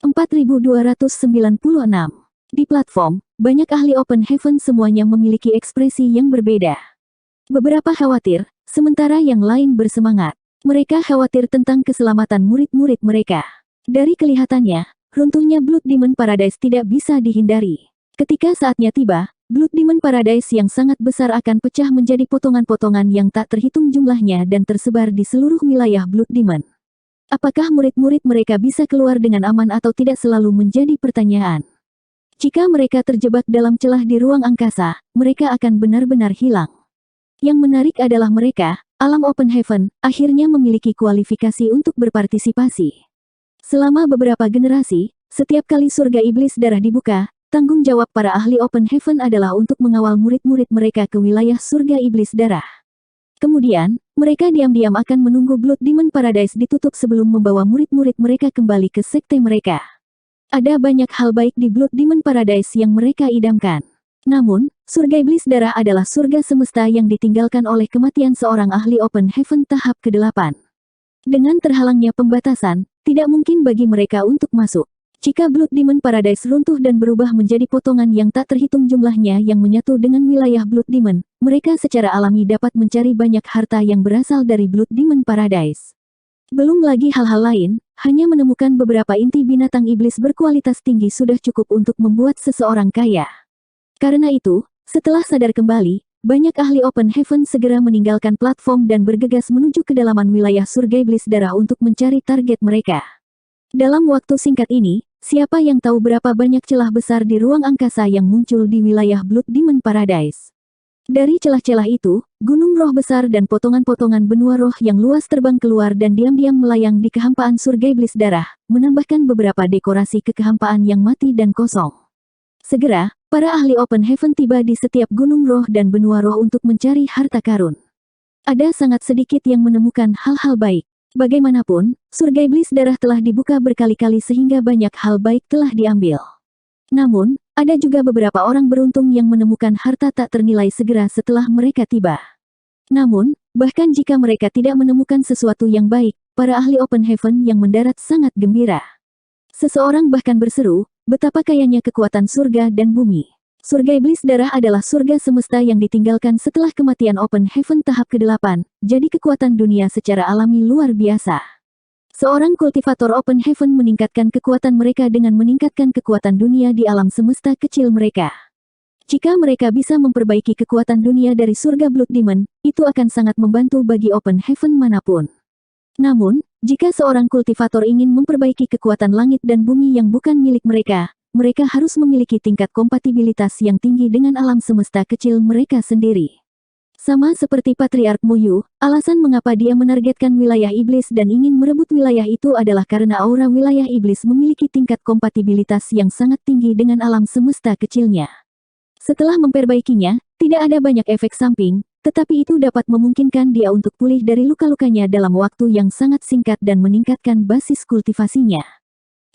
4296. Di platform, banyak ahli Open Heaven semuanya memiliki ekspresi yang berbeda. Beberapa khawatir, sementara yang lain bersemangat. Mereka khawatir tentang keselamatan murid-murid mereka. Dari kelihatannya, runtuhnya Blood Demon Paradise tidak bisa dihindari. Ketika saatnya tiba, Blood Demon Paradise yang sangat besar akan pecah menjadi potongan-potongan yang tak terhitung jumlahnya dan tersebar di seluruh wilayah Blood Demon. Apakah murid-murid mereka bisa keluar dengan aman atau tidak selalu menjadi pertanyaan. Jika mereka terjebak dalam celah di ruang angkasa, mereka akan benar-benar hilang. Yang menarik adalah mereka, alam Open Heaven, akhirnya memiliki kualifikasi untuk berpartisipasi. Selama beberapa generasi, setiap kali surga iblis darah dibuka, tanggung jawab para ahli Open Heaven adalah untuk mengawal murid-murid mereka ke wilayah surga iblis darah. Kemudian, mereka diam-diam akan menunggu Blood Demon Paradise ditutup sebelum membawa murid-murid mereka kembali ke sekte mereka. Ada banyak hal baik di Blood Demon Paradise yang mereka idamkan. Namun, surga iblis darah adalah surga semesta yang ditinggalkan oleh kematian seorang ahli Open Heaven tahap ke-8. Dengan terhalangnya pembatasan, tidak mungkin bagi mereka untuk masuk. Jika Blood Demon Paradise runtuh dan berubah menjadi potongan yang tak terhitung jumlahnya yang menyatu dengan wilayah Blood Demon, mereka secara alami dapat mencari banyak harta yang berasal dari Blood Demon Paradise. Belum lagi hal-hal lain, hanya menemukan beberapa inti binatang iblis berkualitas tinggi sudah cukup untuk membuat seseorang kaya. Karena itu, setelah sadar kembali, banyak ahli Open Heaven segera meninggalkan platform dan bergegas menuju kedalaman wilayah surga iblis darah untuk mencari target mereka. Dalam waktu singkat ini, siapa yang tahu berapa banyak celah besar di ruang angkasa yang muncul di wilayah Blood Demon Paradise. Dari celah-celah itu, gunung roh besar dan potongan-potongan benua roh yang luas terbang keluar dan diam-diam melayang di kehampaan surga iblis darah, menambahkan beberapa dekorasi ke kehampaan yang mati dan kosong. Segera, para ahli Open Heaven tiba di setiap gunung roh dan benua roh untuk mencari harta karun. Ada sangat sedikit yang menemukan hal-hal baik. Bagaimanapun, surga iblis darah telah dibuka berkali-kali sehingga banyak hal baik telah diambil. Namun, ada juga beberapa orang beruntung yang menemukan harta tak ternilai segera setelah mereka tiba. Namun, bahkan jika mereka tidak menemukan sesuatu yang baik, para ahli Open Heaven yang mendarat sangat gembira. Seseorang bahkan berseru, betapa kayanya kekuatan surga dan bumi. Surga iblis darah adalah surga semesta yang ditinggalkan setelah kematian Open Heaven tahap ke-8, jadi kekuatan dunia secara alami luar biasa. Seorang kultivator Open Heaven meningkatkan kekuatan mereka dengan meningkatkan kekuatan dunia di alam semesta kecil mereka. Jika mereka bisa memperbaiki kekuatan dunia dari surga Blood Demon, itu akan sangat membantu bagi Open Heaven manapun. Namun, jika seorang kultivator ingin memperbaiki kekuatan langit dan bumi yang bukan milik mereka, mereka harus memiliki tingkat kompatibilitas yang tinggi dengan alam semesta kecil mereka sendiri. Sama seperti Patriark Muyu, alasan mengapa dia menargetkan wilayah iblis dan ingin merebut wilayah itu adalah karena aura wilayah iblis memiliki tingkat kompatibilitas yang sangat tinggi dengan alam semesta kecilnya. Setelah memperbaikinya, tidak ada banyak efek samping, tetapi itu dapat memungkinkan dia untuk pulih dari luka-lukanya dalam waktu yang sangat singkat dan meningkatkan basis kultivasinya.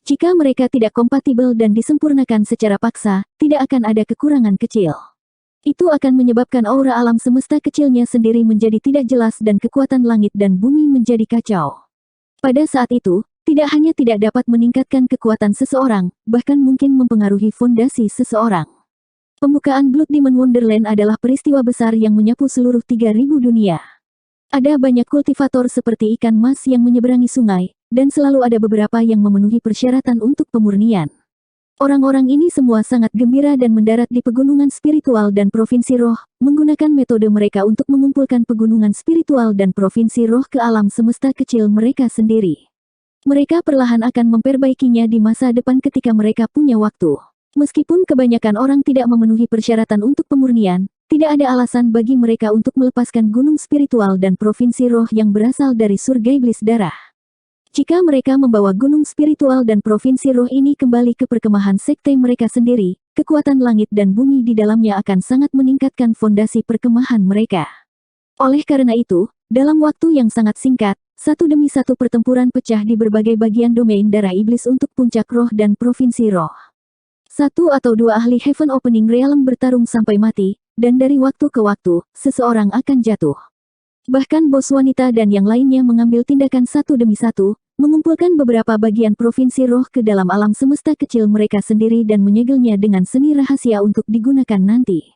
Jika mereka tidak kompatibel dan disempurnakan secara paksa, tidak akan ada kekurangan kecil. Itu akan menyebabkan aura alam semesta kecilnya sendiri menjadi tidak jelas dan kekuatan langit dan bumi menjadi kacau. Pada saat itu, tidak hanya tidak dapat meningkatkan kekuatan seseorang, bahkan mungkin mempengaruhi fondasi seseorang. Pembukaan Blood Demon Wonderland adalah peristiwa besar yang menyapu seluruh 3000 dunia. Ada banyak kultivator seperti ikan mas yang menyeberangi sungai, dan selalu ada beberapa yang memenuhi persyaratan untuk pemurnian. Orang-orang ini semua sangat gembira dan mendarat di pegunungan spiritual dan provinsi roh, menggunakan metode mereka untuk mengumpulkan pegunungan spiritual dan provinsi roh ke alam semesta kecil mereka sendiri. Mereka perlahan akan memperbaikinya di masa depan ketika mereka punya waktu. Meskipun kebanyakan orang tidak memenuhi persyaratan untuk pemurnian, tidak ada alasan bagi mereka untuk melepaskan gunung spiritual dan provinsi roh yang berasal dari surga iblis darah. Jika mereka membawa gunung spiritual dan provinsi roh ini kembali ke perkemahan sekte mereka sendiri, kekuatan langit dan bumi di dalamnya akan sangat meningkatkan fondasi perkemahan mereka. Oleh karena itu, dalam waktu yang sangat singkat, satu demi satu pertempuran pecah di berbagai bagian domain darah iblis untuk puncak roh dan provinsi roh. Satu atau dua ahli Heaven Opening Realm bertarung sampai mati, dan dari waktu ke waktu, seseorang akan jatuh. Bahkan bos wanita dan yang lainnya mengambil tindakan satu demi satu, mengumpulkan beberapa bagian provinsi roh ke dalam alam semesta kecil mereka sendiri dan menyegelnya dengan seni rahasia untuk digunakan nanti.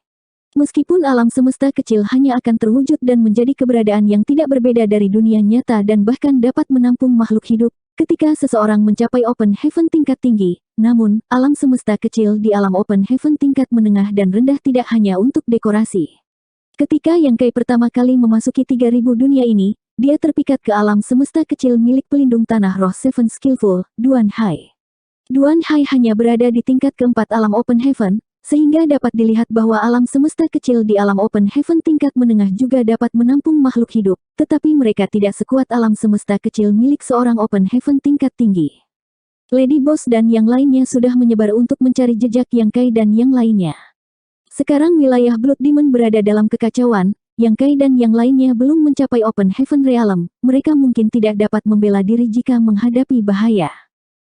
Meskipun alam semesta kecil hanya akan terwujud dan menjadi keberadaan yang tidak berbeda dari dunia nyata dan bahkan dapat menampung makhluk hidup, ketika seseorang mencapai open heaven tingkat tinggi, namun, alam semesta kecil di alam open heaven tingkat menengah dan rendah tidak hanya untuk dekorasi. Ketika Yang Kai pertama kali memasuki 3000 dunia ini, dia terpikat ke alam semesta kecil milik pelindung tanah roh Seven Skillful, Duan Hai. Duan Hai hanya berada di tingkat keempat alam open heaven, sehingga dapat dilihat bahwa alam semesta kecil di alam open heaven tingkat menengah juga dapat menampung makhluk hidup, tetapi mereka tidak sekuat alam semesta kecil milik seorang open heaven tingkat tinggi. Lady Boss dan yang lainnya sudah menyebar untuk mencari jejak Yang Kai dan yang lainnya. Sekarang wilayah Blood Demon berada dalam kekacauan, Yang Kai dan yang lainnya belum mencapai open heaven realm, mereka mungkin tidak dapat membela diri jika menghadapi bahaya.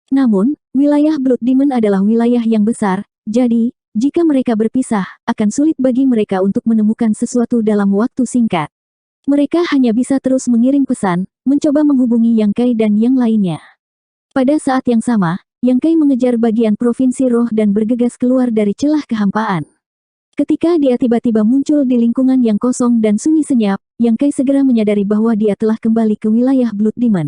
Namun, wilayah Blood Demon adalah wilayah yang besar, jadi, jika mereka berpisah, akan sulit bagi mereka untuk menemukan sesuatu dalam waktu singkat. Mereka hanya bisa terus mengirim pesan, mencoba menghubungi Yang Kai dan yang lainnya. Pada saat yang sama, Yang Kai mengejar bagian provinsi roh dan bergegas keluar dari celah kehampaan. Ketika dia tiba-tiba muncul di lingkungan yang kosong dan sunyi senyap, Yang Kai segera menyadari bahwa dia telah kembali ke wilayah Blood Demon.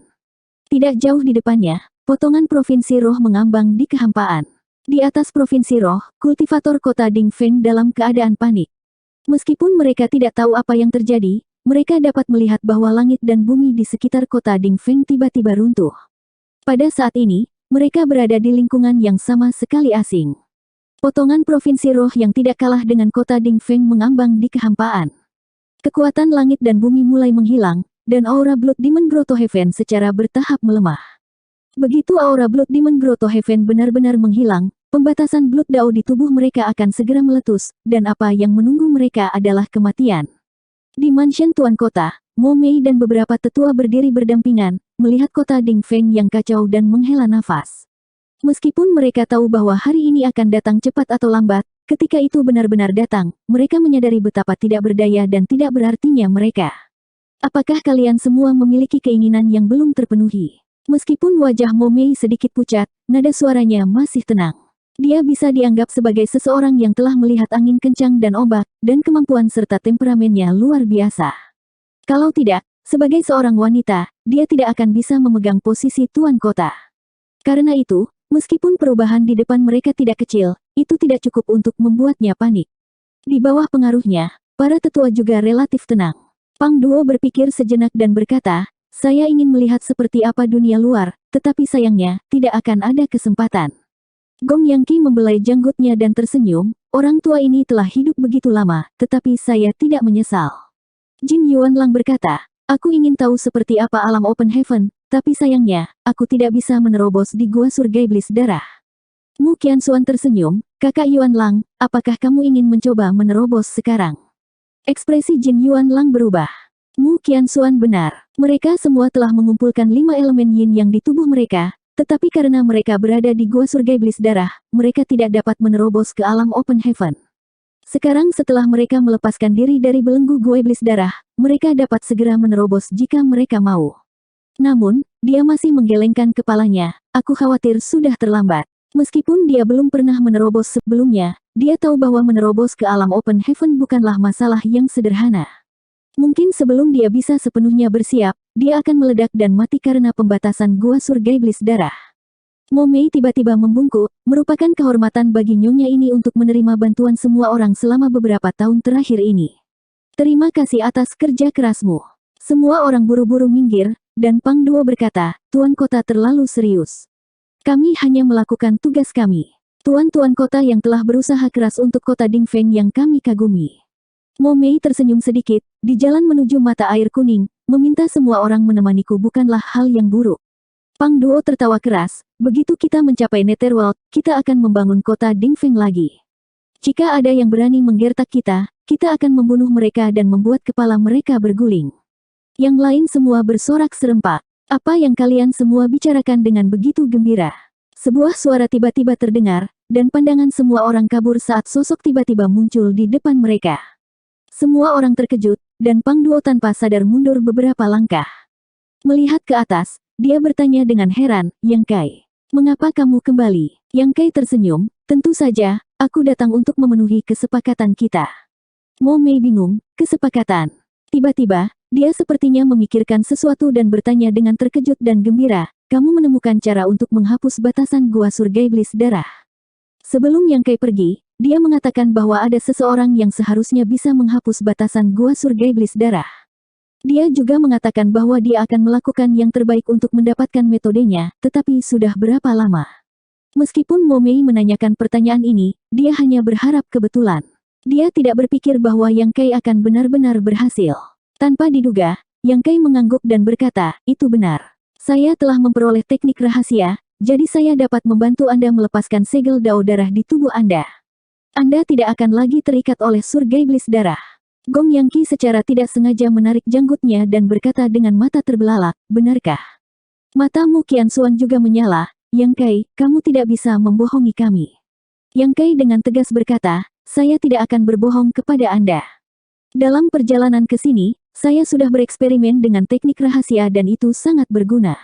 Tidak jauh di depannya, potongan provinsi roh mengambang di kehampaan. Di atas provinsi roh, kultivator kota Dingfeng dalam keadaan panik. Meskipun mereka tidak tahu apa yang terjadi, mereka dapat melihat bahwa langit dan bumi di sekitar kota Dingfeng tiba-tiba runtuh. Pada saat ini, mereka berada di lingkungan yang sama sekali asing. Potongan provinsi roh yang tidak kalah dengan kota Dingfeng mengambang di kehampaan. Kekuatan langit dan bumi mulai menghilang, dan aura Blood Demon Grotto Heaven secara bertahap melemah. Begitu aura Blood Demon Grotto Heaven benar-benar menghilang, pembatasan Blood Dao di tubuh mereka akan segera meletus, dan apa yang menunggu mereka adalah kematian. Di mansion Tuan Kota, Mo Mei dan beberapa tetua berdiri berdampingan, melihat kota Dingfeng yang kacau dan menghela nafas. Meskipun mereka tahu bahwa hari ini akan datang cepat atau lambat, ketika itu benar-benar datang, mereka menyadari betapa tidak berdaya dan tidak berartinya mereka. Apakah kalian semua memiliki keinginan yang belum terpenuhi? Meskipun wajah Mo Mei sedikit pucat, nada suaranya masih tenang. Dia bisa dianggap sebagai seseorang yang telah melihat angin kencang dan ombak, dan kemampuan serta temperamennya luar biasa. Kalau tidak, sebagai seorang wanita, dia tidak akan bisa memegang posisi tuan kota. Karena itu, meskipun perubahan di depan mereka tidak kecil, itu tidak cukup untuk membuatnya panik. Di bawah pengaruhnya, para tetua juga relatif tenang. Pang Duo berpikir sejenak dan berkata, saya ingin melihat seperti apa dunia luar, tetapi sayangnya, tidak akan ada kesempatan. Gong Yangqi membelai janggutnya dan tersenyum, orang tua ini telah hidup begitu lama, tetapi saya tidak menyesal. Jin Yuanlang berkata, aku ingin tahu seperti apa alam open heaven, tapi sayangnya, aku tidak bisa menerobos di gua surga iblis darah. Mu Qianxuan tersenyum, kakak Yuanlang, apakah kamu ingin mencoba menerobos sekarang? Ekspresi Jin Yuanlang berubah. Mu Qianxuan benar. Mereka semua telah mengumpulkan 5 elemen yin yang di tubuh mereka, tetapi karena mereka berada di gua surga iblis darah, mereka tidak dapat menerobos ke alam open heaven. Sekarang setelah mereka melepaskan diri dari belenggu gua iblis darah, mereka dapat segera menerobos jika mereka mau. Namun, dia masih menggelengkan kepalanya, aku khawatir sudah terlambat. Meskipun dia belum pernah menerobos sebelumnya, dia tahu bahwa menerobos ke alam open heaven bukanlah masalah yang sederhana. Mungkin sebelum dia bisa sepenuhnya bersiap, dia akan meledak dan mati karena pembatasan gua surga iblis darah. Mo Mei tiba-tiba membungkuk, merupakan kehormatan bagi nyonya ini untuk menerima bantuan semua orang selama beberapa tahun terakhir ini. Terima kasih atas kerja kerasmu. Semua orang buru-buru minggir, dan Pang Duo berkata, Tuan Kota terlalu serius. Kami hanya melakukan tugas kami. Tuan-tuan kota yang telah berusaha keras untuk kota Dingfeng yang kami kagumi. Mo Mei tersenyum sedikit, di jalan menuju mata air kuning, meminta semua orang menemaniku bukanlah hal yang buruk. Pang Duo tertawa keras, begitu kita mencapai Netherworld, kita akan membangun kota Dingfeng lagi. Jika ada yang berani menggertak kita, kita akan membunuh mereka dan membuat kepala mereka berguling. Yang lain semua bersorak serempak. Apa yang kalian semua bicarakan dengan begitu gembira? Sebuah suara tiba-tiba terdengar, dan pandangan semua orang kabur saat sosok tiba-tiba muncul di depan mereka. Semua orang terkejut, dan Pang Duo tanpa sadar mundur beberapa langkah. Melihat ke atas, dia bertanya dengan heran, Yang Kai, mengapa kamu kembali? Yang Kai tersenyum, tentu saja, aku datang untuk memenuhi kesepakatan kita. Mo Mei bingung, kesepakatan. Tiba-tiba, dia sepertinya memikirkan sesuatu dan bertanya dengan terkejut dan gembira, kamu menemukan cara untuk menghapus batasan gua surga iblis darah. Sebelum Yang Kai pergi, dia mengatakan bahwa ada seseorang yang seharusnya bisa menghapus batasan gua surga iblis darah. Dia juga mengatakan bahwa dia akan melakukan yang terbaik untuk mendapatkan metodenya, tetapi sudah berapa lama? Meskipun Mo Mei menanyakan pertanyaan ini, dia hanya berharap kebetulan. Dia tidak berpikir bahwa Yang Kai akan benar-benar berhasil. Tanpa diduga, Yang Kai mengangguk dan berkata, itu benar. Saya telah memperoleh teknik rahasia, jadi saya dapat membantu Anda melepaskan segel dao darah di tubuh Anda. Anda tidak akan lagi terikat oleh surga iblis darah. Gong Yangqi secara tidak sengaja menarik janggutnya dan berkata dengan mata terbelalak, benarkah? Matamu Qian Xuan juga menyala, Yang Kai, kamu tidak bisa membohongi kami. Yang Kai dengan tegas berkata, saya tidak akan berbohong kepada Anda. Dalam perjalanan ke sini, saya sudah bereksperimen dengan teknik rahasia dan itu sangat berguna.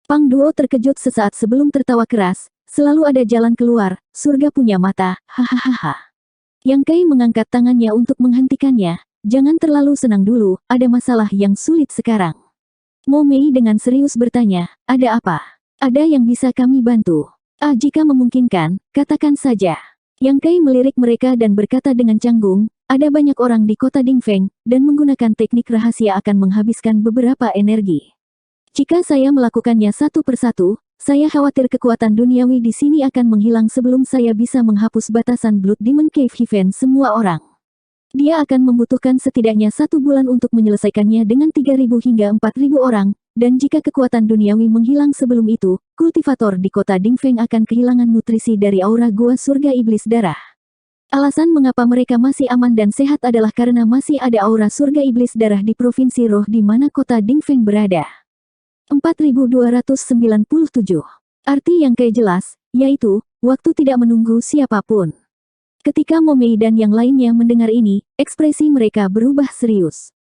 Pang Duo terkejut sesaat sebelum tertawa keras, selalu ada jalan keluar, surga punya mata, hahaha. Yang Kai mengangkat tangannya untuk menghentikannya, jangan terlalu senang dulu, ada masalah yang sulit sekarang. Mo Mei dengan serius bertanya, ada apa? Ada yang bisa kami bantu? Jika memungkinkan, katakan saja. Yang Kai melirik mereka dan berkata dengan canggung, ada banyak orang di kota Dingfeng, dan menggunakan teknik rahasia akan menghabiskan beberapa energi. Jika saya melakukannya satu persatu, saya khawatir kekuatan duniawi di sini akan menghilang sebelum saya bisa menghapus batasan Blood Demon Cave Heaven semua orang. Dia akan membutuhkan setidaknya 1 bulan untuk menyelesaikannya dengan 3.000 hingga 4.000 orang, dan jika kekuatan duniawi menghilang sebelum itu, kultivator di kota Dingfeng akan kehilangan nutrisi dari aura gua surga iblis darah. Alasan mengapa mereka masih aman dan sehat adalah karena masih ada aura surga iblis darah di provinsi roh di mana kota Dingfeng berada. 4297. Arti Yang Kai jelas, yaitu, waktu tidak menunggu siapapun. Ketika Mo Mei dan yang lainnya mendengar ini, ekspresi mereka berubah serius.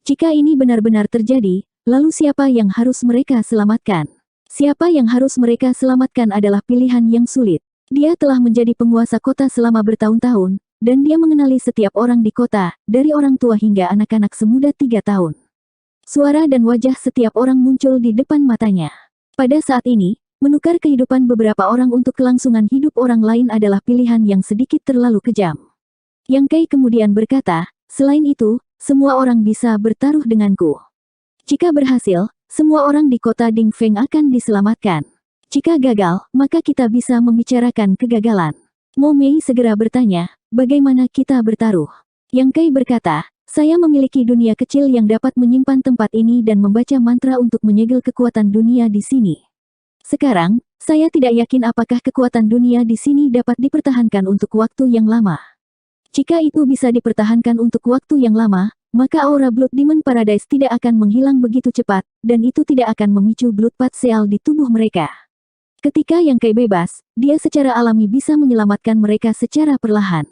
Jika ini benar-benar terjadi, lalu siapa yang harus mereka selamatkan? Siapa yang harus mereka selamatkan adalah pilihan yang sulit. Dia telah menjadi penguasa kota selama bertahun-tahun, dan dia mengenali setiap orang di kota, dari orang tua hingga anak-anak semuda 3 tahun. Suara dan wajah setiap orang muncul di depan matanya. Pada saat ini, menukar kehidupan beberapa orang untuk kelangsungan hidup orang lain adalah pilihan yang sedikit terlalu kejam. Yang Kai kemudian berkata, selain itu, semua orang bisa bertaruh denganku. Jika berhasil, semua orang di kota Dingfeng akan diselamatkan. Jika gagal, maka kita bisa membicarakan kegagalan. Mo Mei segera bertanya, bagaimana kita bertaruh? Yang Kai berkata, saya memiliki dunia kecil yang dapat menyimpan tempat ini dan membaca mantra untuk menyegel kekuatan dunia di sini. Sekarang, saya tidak yakin apakah kekuatan dunia di sini dapat dipertahankan untuk waktu yang lama. Jika itu bisa dipertahankan untuk waktu yang lama, maka aura Blood Demon Paradise tidak akan menghilang begitu cepat, dan itu tidak akan memicu Bloodpath Seal di tubuh mereka. Ketika Yang Kai bebas, dia secara alami bisa menyelamatkan mereka secara perlahan.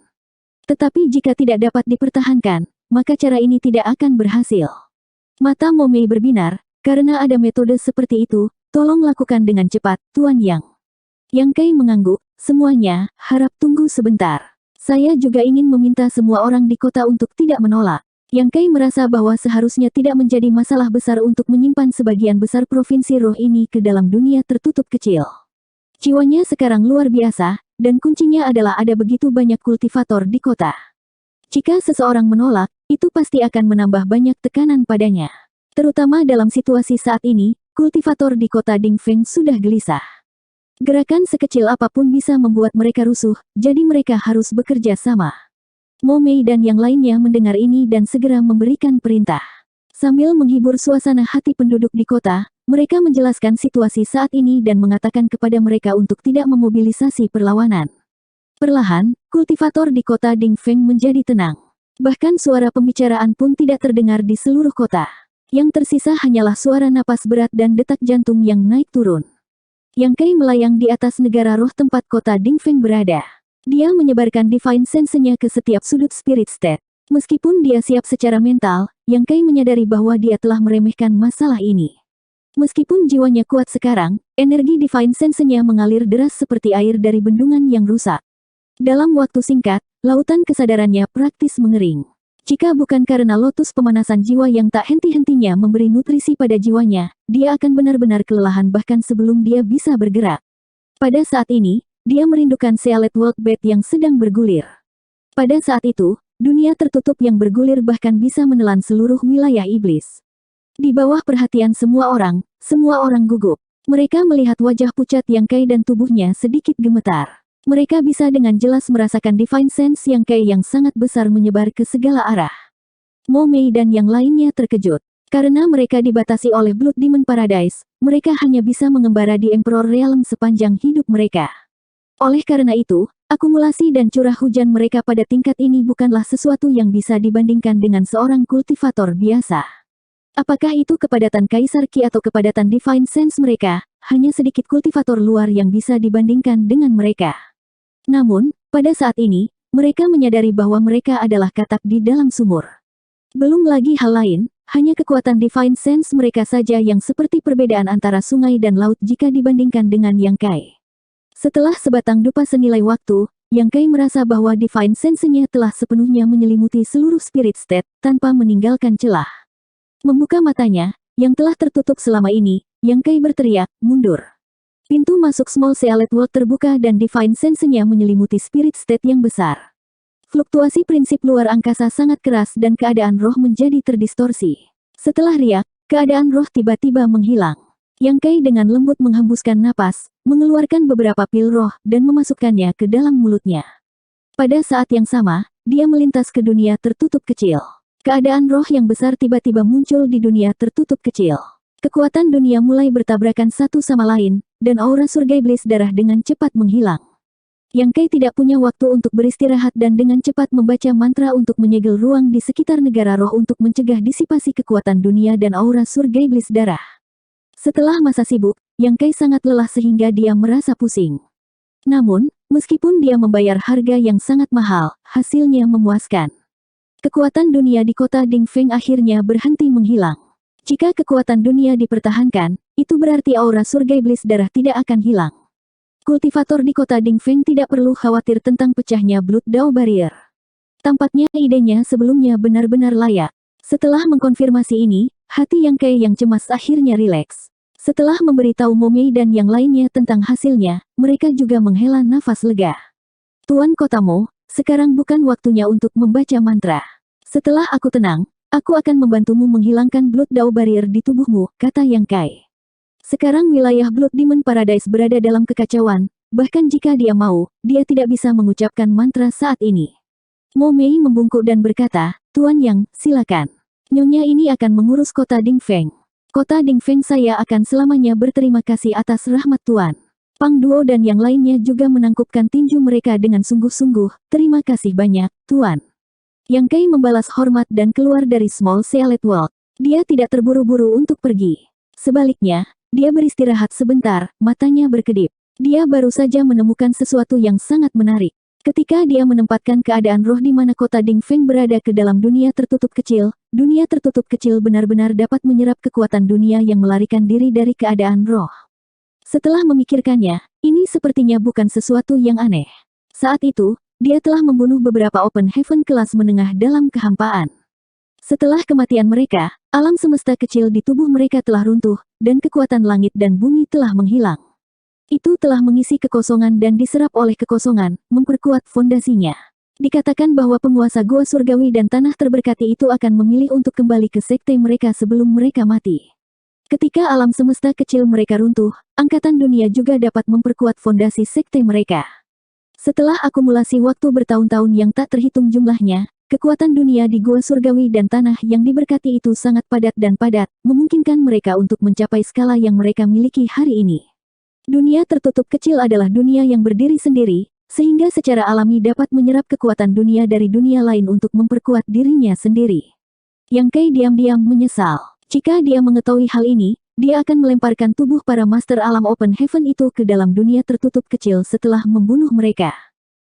Tetapi jika tidak dapat dipertahankan, maka cara ini tidak akan berhasil. Mata Mo Mei berbinar, karena ada metode seperti itu, tolong lakukan dengan cepat, Tuan Yang. Yang Kai mengangguk, semuanya, harap tunggu sebentar. Saya juga ingin meminta semua orang di kota untuk tidak menolak. Yang Kai merasa bahwa seharusnya tidak menjadi masalah besar untuk menyimpan sebagian besar provinsi roh ini ke dalam dunia tertutup kecil. Jiwanya sekarang luar biasa, dan kuncinya adalah ada begitu banyak kultivator di kota. Jika seseorang menolak, itu pasti akan menambah banyak tekanan padanya. Terutama dalam situasi saat ini, kultivator di kota Dingfeng sudah gelisah. Gerakan sekecil apapun bisa membuat mereka rusuh, jadi mereka harus bekerja sama. Mo Mei dan yang lainnya mendengar ini dan segera memberikan perintah. Sambil menghibur suasana hati penduduk di kota, mereka menjelaskan situasi saat ini dan mengatakan kepada mereka untuk tidak memobilisasi perlawanan. Perlahan, kultivator di kota Dingfeng menjadi tenang. Bahkan suara pembicaraan pun tidak terdengar di seluruh kota. Yang tersisa hanyalah suara napas berat dan detak jantung yang naik turun. Yang Kai melayang di atas negara roh tempat kota Dingfeng berada. Dia menyebarkan Divine Sense-nya ke setiap sudut Spirit State. Meskipun dia siap secara mental, Yang Kai menyadari bahwa dia telah meremehkan masalah ini. Meskipun jiwanya kuat sekarang, energi Divine Sense-nya mengalir deras seperti air dari bendungan yang rusak. Dalam waktu singkat, lautan kesadarannya praktis mengering. Jika bukan karena lotus pemanasan jiwa yang tak henti-hentinya memberi nutrisi pada jiwanya, dia akan benar-benar kelelahan bahkan sebelum dia bisa bergerak. Pada saat ini, dia merindukan Sealet World Bed yang sedang bergulir. Pada saat itu, dunia tertutup yang bergulir bahkan bisa menelan seluruh wilayah iblis. Di bawah perhatian semua orang gugup. Mereka melihat wajah pucat Yang Kai dan tubuhnya sedikit gemetar. Mereka bisa dengan jelas merasakan Divine Sense Yang Kai yang sangat besar menyebar ke segala arah. Mo Mei dan yang lainnya terkejut. Karena mereka dibatasi oleh Blood Demon Paradise, mereka hanya bisa mengembara di Emperor Realm sepanjang hidup mereka. Oleh karena itu, akumulasi dan curah hujan mereka pada tingkat ini bukanlah sesuatu yang bisa dibandingkan dengan seorang kultivator biasa. Apakah itu kepadatan Kaisar Ki atau kepadatan Divine Sense mereka, hanya sedikit kultivator luar yang bisa dibandingkan dengan mereka. Namun, pada saat ini, mereka menyadari bahwa mereka adalah katak di dalam sumur. Belum lagi hal lain, hanya kekuatan Divine Sense mereka saja yang seperti perbedaan antara sungai dan laut jika dibandingkan dengan Yang Kai. Setelah sebatang dupa senilai waktu, Yang Kai merasa bahwa Divine Sense-nya telah sepenuhnya menyelimuti seluruh Spirit State, tanpa meninggalkan celah. Membuka matanya, yang telah tertutup selama ini, Yang Kai berteriak, mundur. Pintu masuk Small Sealet World terbuka dan Divine Sense-nya menyelimuti Spirit State yang besar. Fluktuasi prinsip luar angkasa sangat keras dan keadaan roh menjadi terdistorsi. Setelah riak, keadaan roh tiba-tiba menghilang. Yang Kai dengan lembut menghembuskan napas, mengeluarkan beberapa pil roh dan memasukkannya ke dalam mulutnya. Pada saat yang sama, dia melintas ke dunia tertutup kecil. Keadaan roh yang besar tiba-tiba muncul di dunia tertutup kecil. Kekuatan dunia mulai bertabrakan satu sama lain, dan aura surga iblis darah dengan cepat menghilang. Yang Kai tidak punya waktu untuk beristirahat dan dengan cepat membaca mantra untuk menyegel ruang di sekitar negara roh untuk mencegah disipasi kekuatan dunia dan aura surga iblis darah. Setelah masa sibuk, Yang Kai sangat lelah sehingga dia merasa pusing. Namun, meskipun dia membayar harga yang sangat mahal, hasilnya memuaskan. Kekuatan dunia di kota Dingfeng akhirnya berhenti menghilang. Jika kekuatan dunia dipertahankan, itu berarti aura surga iblis darah tidak akan hilang. Kultivator di kota Dingfeng tidak perlu khawatir tentang pecahnya Blood Dao Barrier. Tampaknya idenya sebelumnya benar-benar layak. Setelah mengkonfirmasi ini, hati Yang Kai yang cemas akhirnya rileks. Setelah memberitahu Mo Mei dan yang lainnya tentang hasilnya, mereka juga menghela nafas lega. Tuan Kota Mo, sekarang bukan waktunya untuk membaca mantra. Setelah aku tenang, aku akan membantumu menghilangkan Blood Dao Barrier di tubuhmu, kata Yang Kai. Sekarang wilayah Blood Demon Paradise berada dalam kekacauan, bahkan jika dia mau, dia tidak bisa mengucapkan mantra saat ini. Mo Mei membungkuk dan berkata, Tuan Yang, silakan. Nyonya ini akan mengurus kota Dingfeng. Kota Dingfeng saya akan selamanya berterima kasih atas rahmat Tuan. Pang Duo dan yang lainnya juga menangkupkan tinju mereka dengan sungguh-sungguh, terima kasih banyak, Tuan. Yang Kai membalas hormat dan keluar dari Small Sealet World. Dia tidak terburu-buru untuk pergi. Sebaliknya, dia beristirahat sebentar, matanya berkedip. Dia baru saja menemukan sesuatu yang sangat menarik. Ketika dia menempatkan keadaan roh di mana kota Dingfeng berada ke dalam dunia tertutup kecil benar-benar dapat menyerap kekuatan dunia yang melarikan diri dari keadaan roh. Setelah memikirkannya, ini sepertinya bukan sesuatu yang aneh. Saat itu, dia telah membunuh beberapa Open Heaven kelas menengah dalam kehampaan. Setelah kematian mereka, alam semesta kecil di tubuh mereka telah runtuh, dan kekuatan langit dan bumi telah menghilang. Itu telah mengisi kekosongan dan diserap oleh kekosongan, memperkuat fondasinya. Dikatakan bahwa penguasa gua surgawi dan tanah terberkati itu akan memilih untuk kembali ke sekte mereka sebelum mereka mati. Ketika alam semesta kecil mereka runtuh, angkatan dunia juga dapat memperkuat fondasi sekte mereka. Setelah akumulasi waktu bertahun-tahun yang tak terhitung jumlahnya, kekuatan dunia di gua surgawi dan tanah yang diberkati itu sangat padat dan padat, memungkinkan mereka untuk mencapai skala yang mereka miliki hari ini. Dunia tertutup kecil adalah dunia yang berdiri sendiri, sehingga secara alami dapat menyerap kekuatan dunia dari dunia lain untuk memperkuat dirinya sendiri. Yang Kai diam-diam menyesal. Jika dia mengetahui hal ini, dia akan melemparkan tubuh para Master Alam Open Heaven itu ke dalam dunia tertutup kecil setelah membunuh mereka.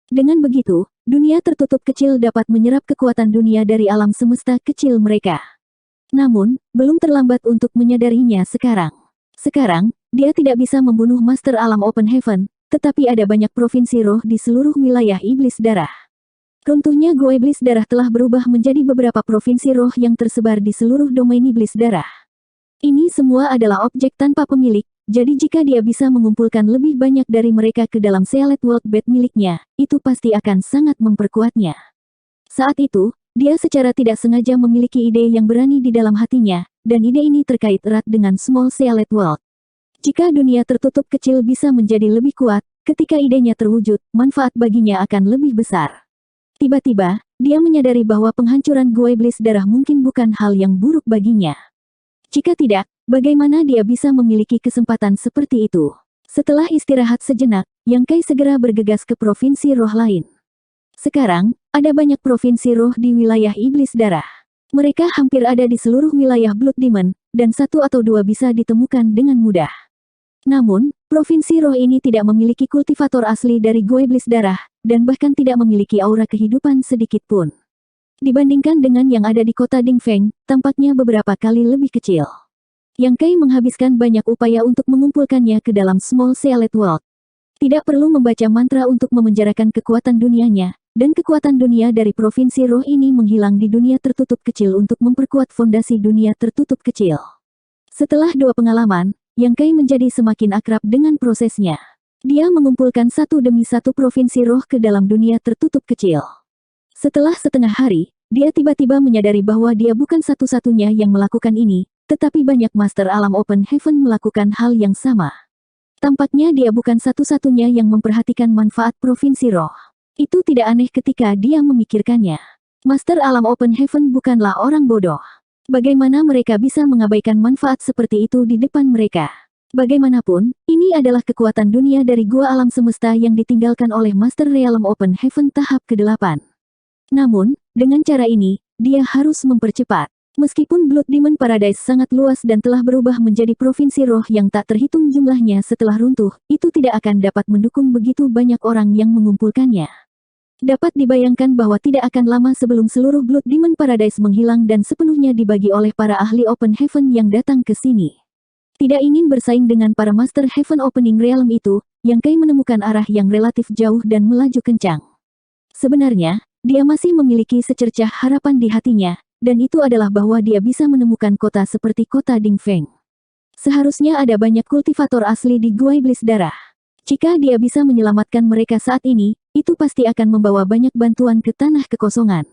Dengan begitu, dunia tertutup kecil dapat menyerap kekuatan dunia dari alam semesta kecil mereka. Namun, belum terlambat untuk menyadarinya sekarang. Sekarang, dia tidak bisa membunuh Master Alam Open Heaven, tetapi ada banyak provinsi roh di seluruh wilayah Iblis Darah. Runtuhnya Gua Iblis Darah telah berubah menjadi beberapa provinsi roh yang tersebar di seluruh domain Iblis Darah. Ini semua adalah objek tanpa pemilik, jadi jika dia bisa mengumpulkan lebih banyak dari mereka ke dalam Sealet World Bed miliknya, itu pasti akan sangat memperkuatnya. Saat itu, dia secara tidak sengaja memiliki ide yang berani di dalam hatinya, dan ide ini terkait erat dengan Small Sealet World. Jika dunia tertutup kecil bisa menjadi lebih kuat, ketika idenya terwujud, manfaat baginya akan lebih besar. Tiba-tiba, dia menyadari bahwa penghancuran Gua Iblis Darah mungkin bukan hal yang buruk baginya. Jika tidak, bagaimana dia bisa memiliki kesempatan seperti itu? Setelah istirahat sejenak, Yang Kai segera bergegas ke provinsi roh lain. Sekarang, ada banyak provinsi roh di wilayah Iblis Darah. Mereka hampir ada di seluruh wilayah Blood Demon, dan satu atau dua bisa ditemukan dengan mudah. Namun, provinsi roh ini tidak memiliki kultivator asli dari Gua Iblis Darah, dan bahkan tidak memiliki aura kehidupan sedikit pun. Dibandingkan dengan yang ada di kota Dingfeng, tampaknya beberapa kali lebih kecil. Yang Kai menghabiskan banyak upaya untuk mengumpulkannya ke dalam Small Sealet World. Tidak perlu membaca mantra untuk memenjarakan kekuatan dunianya, dan kekuatan dunia dari provinsi roh ini menghilang di dunia tertutup kecil untuk memperkuat fondasi dunia tertutup kecil. Setelah 2 pengalaman, Yang Kai menjadi semakin akrab dengan prosesnya. Dia mengumpulkan satu demi satu provinsi roh ke dalam dunia tertutup kecil. Setelah setengah hari, dia tiba-tiba menyadari bahwa dia bukan satu-satunya yang melakukan ini, tetapi banyak Master Alam Open Heaven melakukan hal yang sama. Tampaknya dia bukan satu-satunya yang memperhatikan manfaat provinsi roh. Itu tidak aneh ketika dia memikirkannya. Master Alam Open Heaven bukanlah orang bodoh. Bagaimana mereka bisa mengabaikan manfaat seperti itu di depan mereka? Bagaimanapun, ini adalah kekuatan dunia dari gua alam semesta yang ditinggalkan oleh Master Realm Open Heaven tahap ke-8. Namun, dengan cara ini, dia harus mempercepat. Meskipun Blood Demon Paradise sangat luas dan telah berubah menjadi provinsi roh yang tak terhitung jumlahnya setelah runtuh, itu tidak akan dapat mendukung begitu banyak orang yang mengumpulkannya. Dapat dibayangkan bahwa tidak akan lama sebelum seluruh Blood Demon Paradise menghilang dan sepenuhnya dibagi oleh para ahli Open Heaven yang datang ke sini. Tidak ingin bersaing dengan para Master Heaven Opening Realm itu, Yang Kai menemukan arah yang relatif jauh dan melaju kencang. Sebenarnya, dia masih memiliki secercah harapan di hatinya, dan itu adalah bahwa dia bisa menemukan kota seperti kota Dingfeng. Seharusnya ada banyak kultivator asli di Gua Iblis Darah. Jika dia bisa menyelamatkan mereka saat ini, itu pasti akan membawa banyak bantuan ke tanah kekosongan.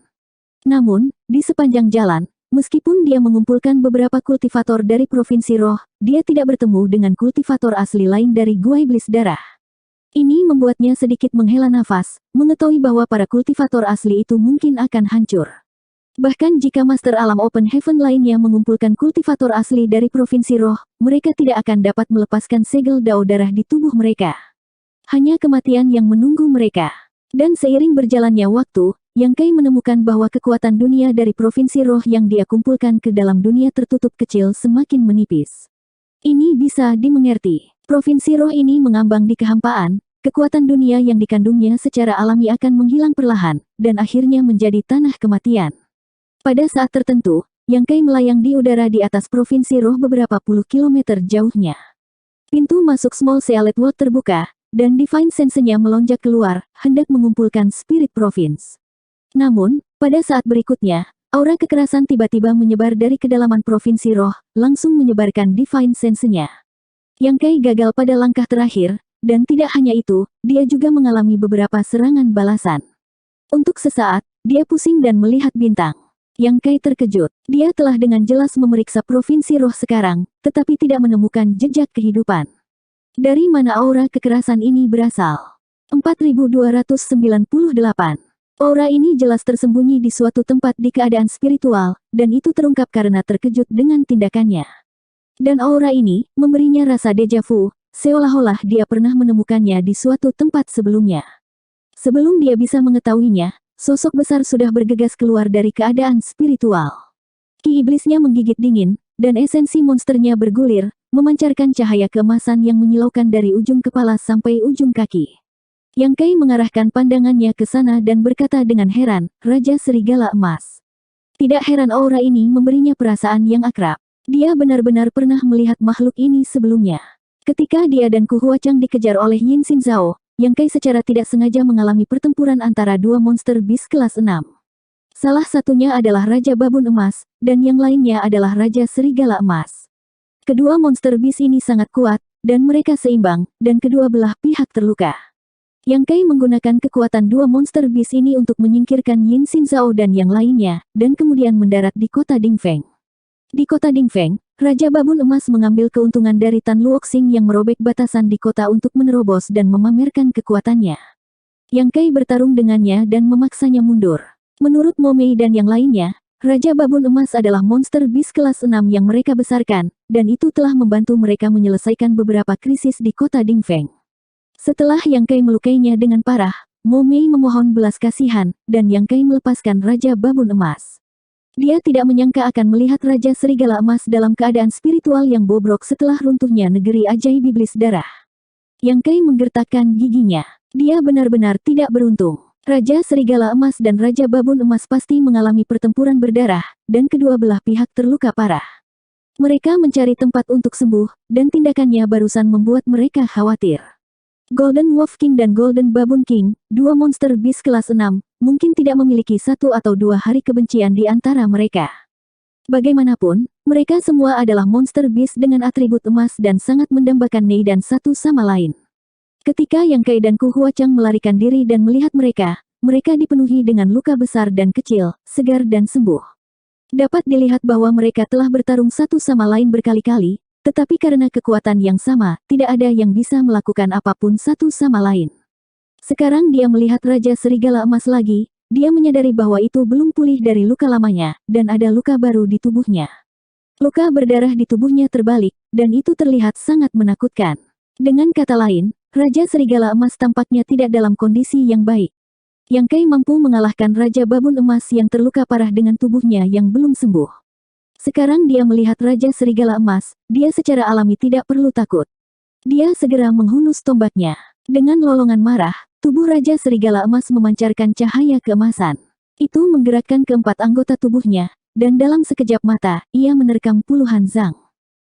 Namun, di sepanjang jalan, meskipun dia mengumpulkan beberapa kultivator dari provinsi roh, dia tidak bertemu dengan kultivator asli lain dari Gua Iblis Darah. Ini membuatnya sedikit menghela nafas, mengetahui bahwa para kultivator asli itu mungkin akan hancur. Bahkan jika Master Alam Open Heaven lainnya mengumpulkan kultivator asli dari provinsi roh, mereka tidak akan dapat melepaskan segel dao darah di tubuh mereka. Hanya kematian yang menunggu mereka. Dan seiring berjalannya waktu, Yang Kai menemukan bahwa kekuatan dunia dari provinsi roh yang dia kumpulkan ke dalam dunia tertutup kecil semakin menipis. Ini bisa dimengerti. Provinsi roh ini mengambang di kehampaan, kekuatan dunia yang dikandungnya secara alami akan menghilang perlahan, dan akhirnya menjadi tanah kematian. Pada saat tertentu, Yang Kai melayang di udara di atas provinsi roh beberapa puluh kilometer jauhnya. Pintu masuk Small Sealet World terbuka, dan Divine Sense-nya melonjak keluar, hendak mengumpulkan Spirit Province. Namun, pada saat berikutnya, aura kekerasan tiba-tiba menyebar dari kedalaman provinsi roh, langsung menyebarkan Divine Sense-nya. Yang Kai gagal pada langkah terakhir, dan tidak hanya itu, dia juga mengalami beberapa serangan balasan. Untuk sesaat, dia pusing dan melihat bintang. Yang Kai terkejut. Dia telah dengan jelas memeriksa provinsi roh sekarang, tetapi tidak menemukan jejak kehidupan. Dari mana aura kekerasan ini berasal? 4298. Aura ini jelas tersembunyi di suatu tempat di keadaan spiritual, dan itu terungkap karena terkejut dengan tindakannya. Dan aura ini memberinya rasa deja vu, seolah-olah dia pernah menemukannya di suatu tempat sebelumnya. Sebelum dia bisa mengetahuinya, sosok besar sudah bergegas keluar dari keadaan spiritual. Ki iblisnya menggigit dingin, dan esensi monsternya bergulir, memancarkan cahaya keemasan yang menyilaukan dari ujung kepala sampai ujung kaki. Yang Kai mengarahkan pandangannya ke sana dan berkata dengan heran, Raja Serigala Emas. Tidak heran aura ini memberinya perasaan yang akrab. Dia benar-benar pernah melihat makhluk ini sebelumnya. Ketika dia dan Ku Huachang dikejar oleh Yin Xin Zhao, Yang Kai secara tidak sengaja mengalami pertempuran antara dua monster bis kelas 6. Salah satunya adalah Raja Babun Emas, dan yang lainnya adalah Raja Serigala Emas. Kedua monster bis ini sangat kuat, dan mereka seimbang, dan kedua belah pihak terluka. Yang Kai menggunakan kekuatan dua monster bis ini untuk menyingkirkan Yin Xin Zhao dan yang lainnya, dan kemudian mendarat di kota Dingfeng. Di kota Dingfeng, Raja Babun Emas mengambil keuntungan dari Tan Luoxing yang merobek batasan di kota untuk menerobos dan memamerkan kekuatannya. Yang Kai bertarung dengannya dan memaksanya mundur. Menurut Mo Mei dan yang lainnya, Raja Babun Emas adalah monster bis kelas 6 yang mereka besarkan, dan itu telah membantu mereka menyelesaikan beberapa krisis di kota Dingfeng. Setelah Yang Kai melukainya dengan parah, Mo Mei memohon belas kasihan, dan Yang Kai melepaskan Raja Babun Emas. Dia tidak menyangka akan melihat Raja Serigala Emas dalam keadaan spiritual yang bobrok setelah runtuhnya negeri ajaib iblis darah. Yang Kai menggertakkan giginya. Dia benar-benar tidak beruntung. Raja Serigala Emas dan Raja Babun Emas pasti mengalami pertempuran berdarah, dan kedua belah pihak terluka parah. Mereka mencari tempat untuk sembuh, dan tindakannya barusan membuat mereka khawatir. Golden Wolf King dan Golden Baboon King, dua monster bis kelas 6, mungkin tidak memiliki 1 atau 2 hari kebencian di antara mereka. Bagaimanapun, mereka semua adalah monster bis dengan atribut emas dan sangat mendambakan Nei dan satu sama lain. Ketika Yang Kai dan Ku Huachang melarikan diri dan melihat mereka, mereka dipenuhi dengan luka besar dan kecil, segar dan sembuh. Dapat dilihat bahwa mereka telah bertarung satu sama lain berkali-kali, tetapi karena kekuatan yang sama, tidak ada yang bisa melakukan apapun satu sama lain. Sekarang dia melihat Raja Serigala Emas lagi, dia menyadari bahwa itu belum pulih dari luka lamanya, dan ada luka baru di tubuhnya. Luka berdarah di tubuhnya terbalik, dan itu terlihat sangat menakutkan. Dengan kata lain, Raja Serigala Emas tampaknya tidak dalam kondisi yang baik. Yang Kai mampu mengalahkan Raja Babun Emas yang terluka parah dengan tubuhnya yang belum sembuh. Sekarang dia melihat Raja Serigala Emas, dia secara alami tidak perlu takut. Dia segera menghunus tombaknya. Dengan lolongan marah, tubuh Raja Serigala Emas memancarkan cahaya keemasan. Itu menggerakkan keempat anggota tubuhnya, dan dalam sekejap mata, ia menerkam puluhan zang.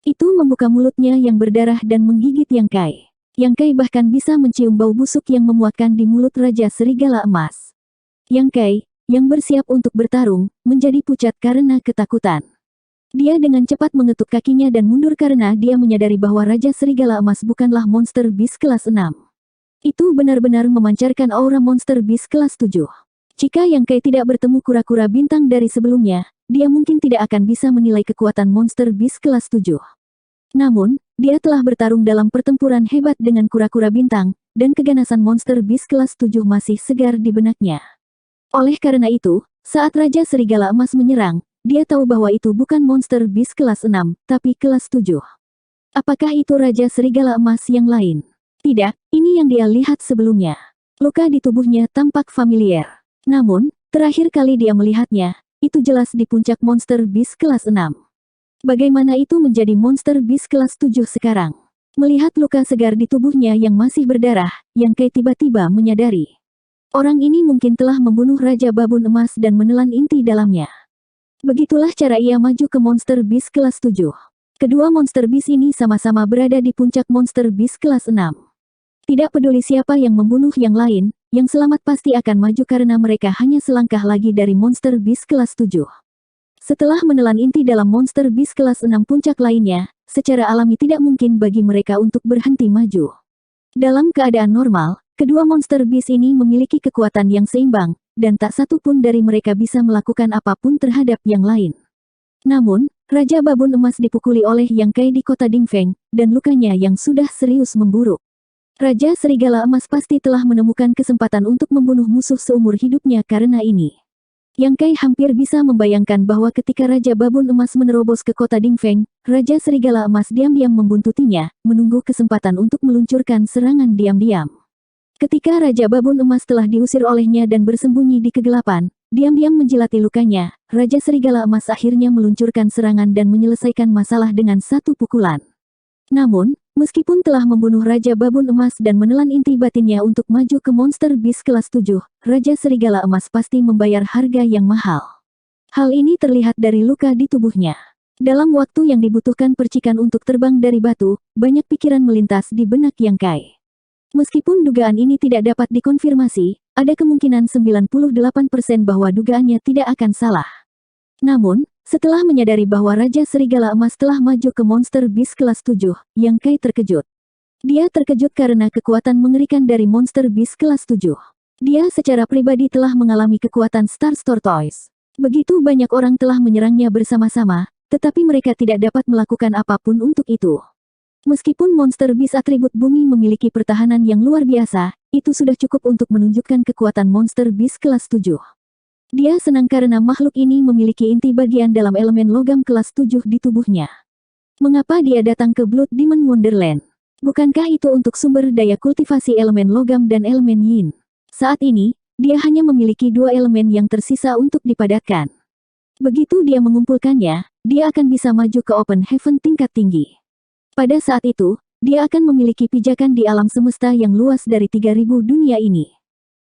Itu membuka mulutnya yang berdarah dan menggigit Yang Kai. Yang Kai bahkan bisa mencium bau busuk yang memuakkan di mulut Raja Serigala Emas. Yang Kai, yang bersiap untuk bertarung, menjadi pucat karena ketakutan. Dia dengan cepat mengetuk kakinya dan mundur karena dia menyadari bahwa Raja Serigala Emas bukanlah monster bis kelas 6. Itu benar-benar memancarkan aura monster bis kelas 7. Jika Yang Kai tidak bertemu kura-kura bintang dari sebelumnya, dia mungkin tidak akan bisa menilai kekuatan monster bis kelas 7. Namun, dia telah bertarung dalam pertempuran hebat dengan kura-kura bintang, dan keganasan monster bis kelas 7 masih segar di benaknya. Oleh karena itu, saat Raja Serigala Emas menyerang, dia tahu bahwa itu bukan monster bis kelas 6, tapi kelas 7. Apakah itu Raja Serigala Emas yang lain? Tidak, ini yang dia lihat sebelumnya. Luka di tubuhnya tampak familiar. Namun, terakhir kali dia melihatnya, itu jelas di puncak monster bis kelas 6. Bagaimana itu menjadi monster bis kelas 7 sekarang? Melihat luka segar di tubuhnya yang masih berdarah, Yang Kai tiba-tiba menyadari. Orang ini mungkin telah membunuh Raja Babun Emas dan menelan inti dalamnya. Begitulah cara ia maju ke monster bis kelas 7. Kedua monster bis ini sama-sama berada di puncak monster bis kelas 6. Tidak peduli siapa yang membunuh yang lain, yang selamat pasti akan maju karena mereka hanya selangkah lagi dari monster bis kelas 7. Setelah menelan inti dalam monster bis kelas 6 puncak lainnya, secara alami tidak mungkin bagi mereka untuk berhenti maju. Dalam keadaan normal, kedua monster bis ini memiliki kekuatan yang seimbang, dan tak satu pun dari mereka bisa melakukan apapun terhadap yang lain. Namun, Raja Babun Emas dipukuli oleh Yang Kai di kota Dingfeng, dan lukanya yang sudah serius memburuk. Raja Serigala Emas pasti telah menemukan kesempatan untuk membunuh musuh seumur hidupnya karena ini. Yang Kai hampir bisa membayangkan bahwa ketika Raja Babun Emas menerobos ke kota Dingfeng, Raja Serigala Emas diam-diam membuntutinya, menunggu kesempatan untuk meluncurkan serangan diam-diam. Ketika Raja Babun Emas telah diusir olehnya dan bersembunyi di kegelapan, diam-diam menjilati lukanya, Raja Serigala Emas akhirnya meluncurkan serangan dan menyelesaikan masalah dengan satu pukulan. Namun, meskipun telah membunuh Raja Babun Emas dan menelan inti batinnya untuk maju ke monster bis kelas 7, Raja Serigala Emas pasti membayar harga yang mahal. Hal ini terlihat dari luka di tubuhnya. Dalam waktu yang dibutuhkan percikan untuk terbang dari batu, banyak pikiran melintas di benak Yang Kai. Meskipun dugaan ini tidak dapat dikonfirmasi, ada kemungkinan 98% bahwa dugaannya tidak akan salah. Namun, setelah menyadari bahwa Raja Serigala Emas telah maju ke Monster Beast kelas 7, Yang Kai terkejut. Dia terkejut karena kekuatan mengerikan dari Monster Beast kelas 7. Dia secara pribadi telah mengalami kekuatan Star Tortoise. Begitu banyak orang telah menyerangnya bersama-sama, tetapi mereka tidak dapat melakukan apapun untuk itu. Meskipun Monster Beast atribut bumi memiliki pertahanan yang luar biasa, itu sudah cukup untuk menunjukkan kekuatan Monster Beast kelas 7. Dia senang karena makhluk ini memiliki inti bagian dalam elemen logam kelas 7 di tubuhnya. Mengapa dia datang ke Blood Demon Wonderland? Bukankah itu untuk sumber daya kultivasi elemen logam dan elemen yin? Saat ini, dia hanya memiliki dua elemen yang tersisa untuk dipadatkan. Begitu dia mengumpulkannya, dia akan bisa maju ke Open Heaven tingkat tinggi. Pada saat itu, dia akan memiliki pijakan di alam semesta yang luas dari 3000 dunia ini.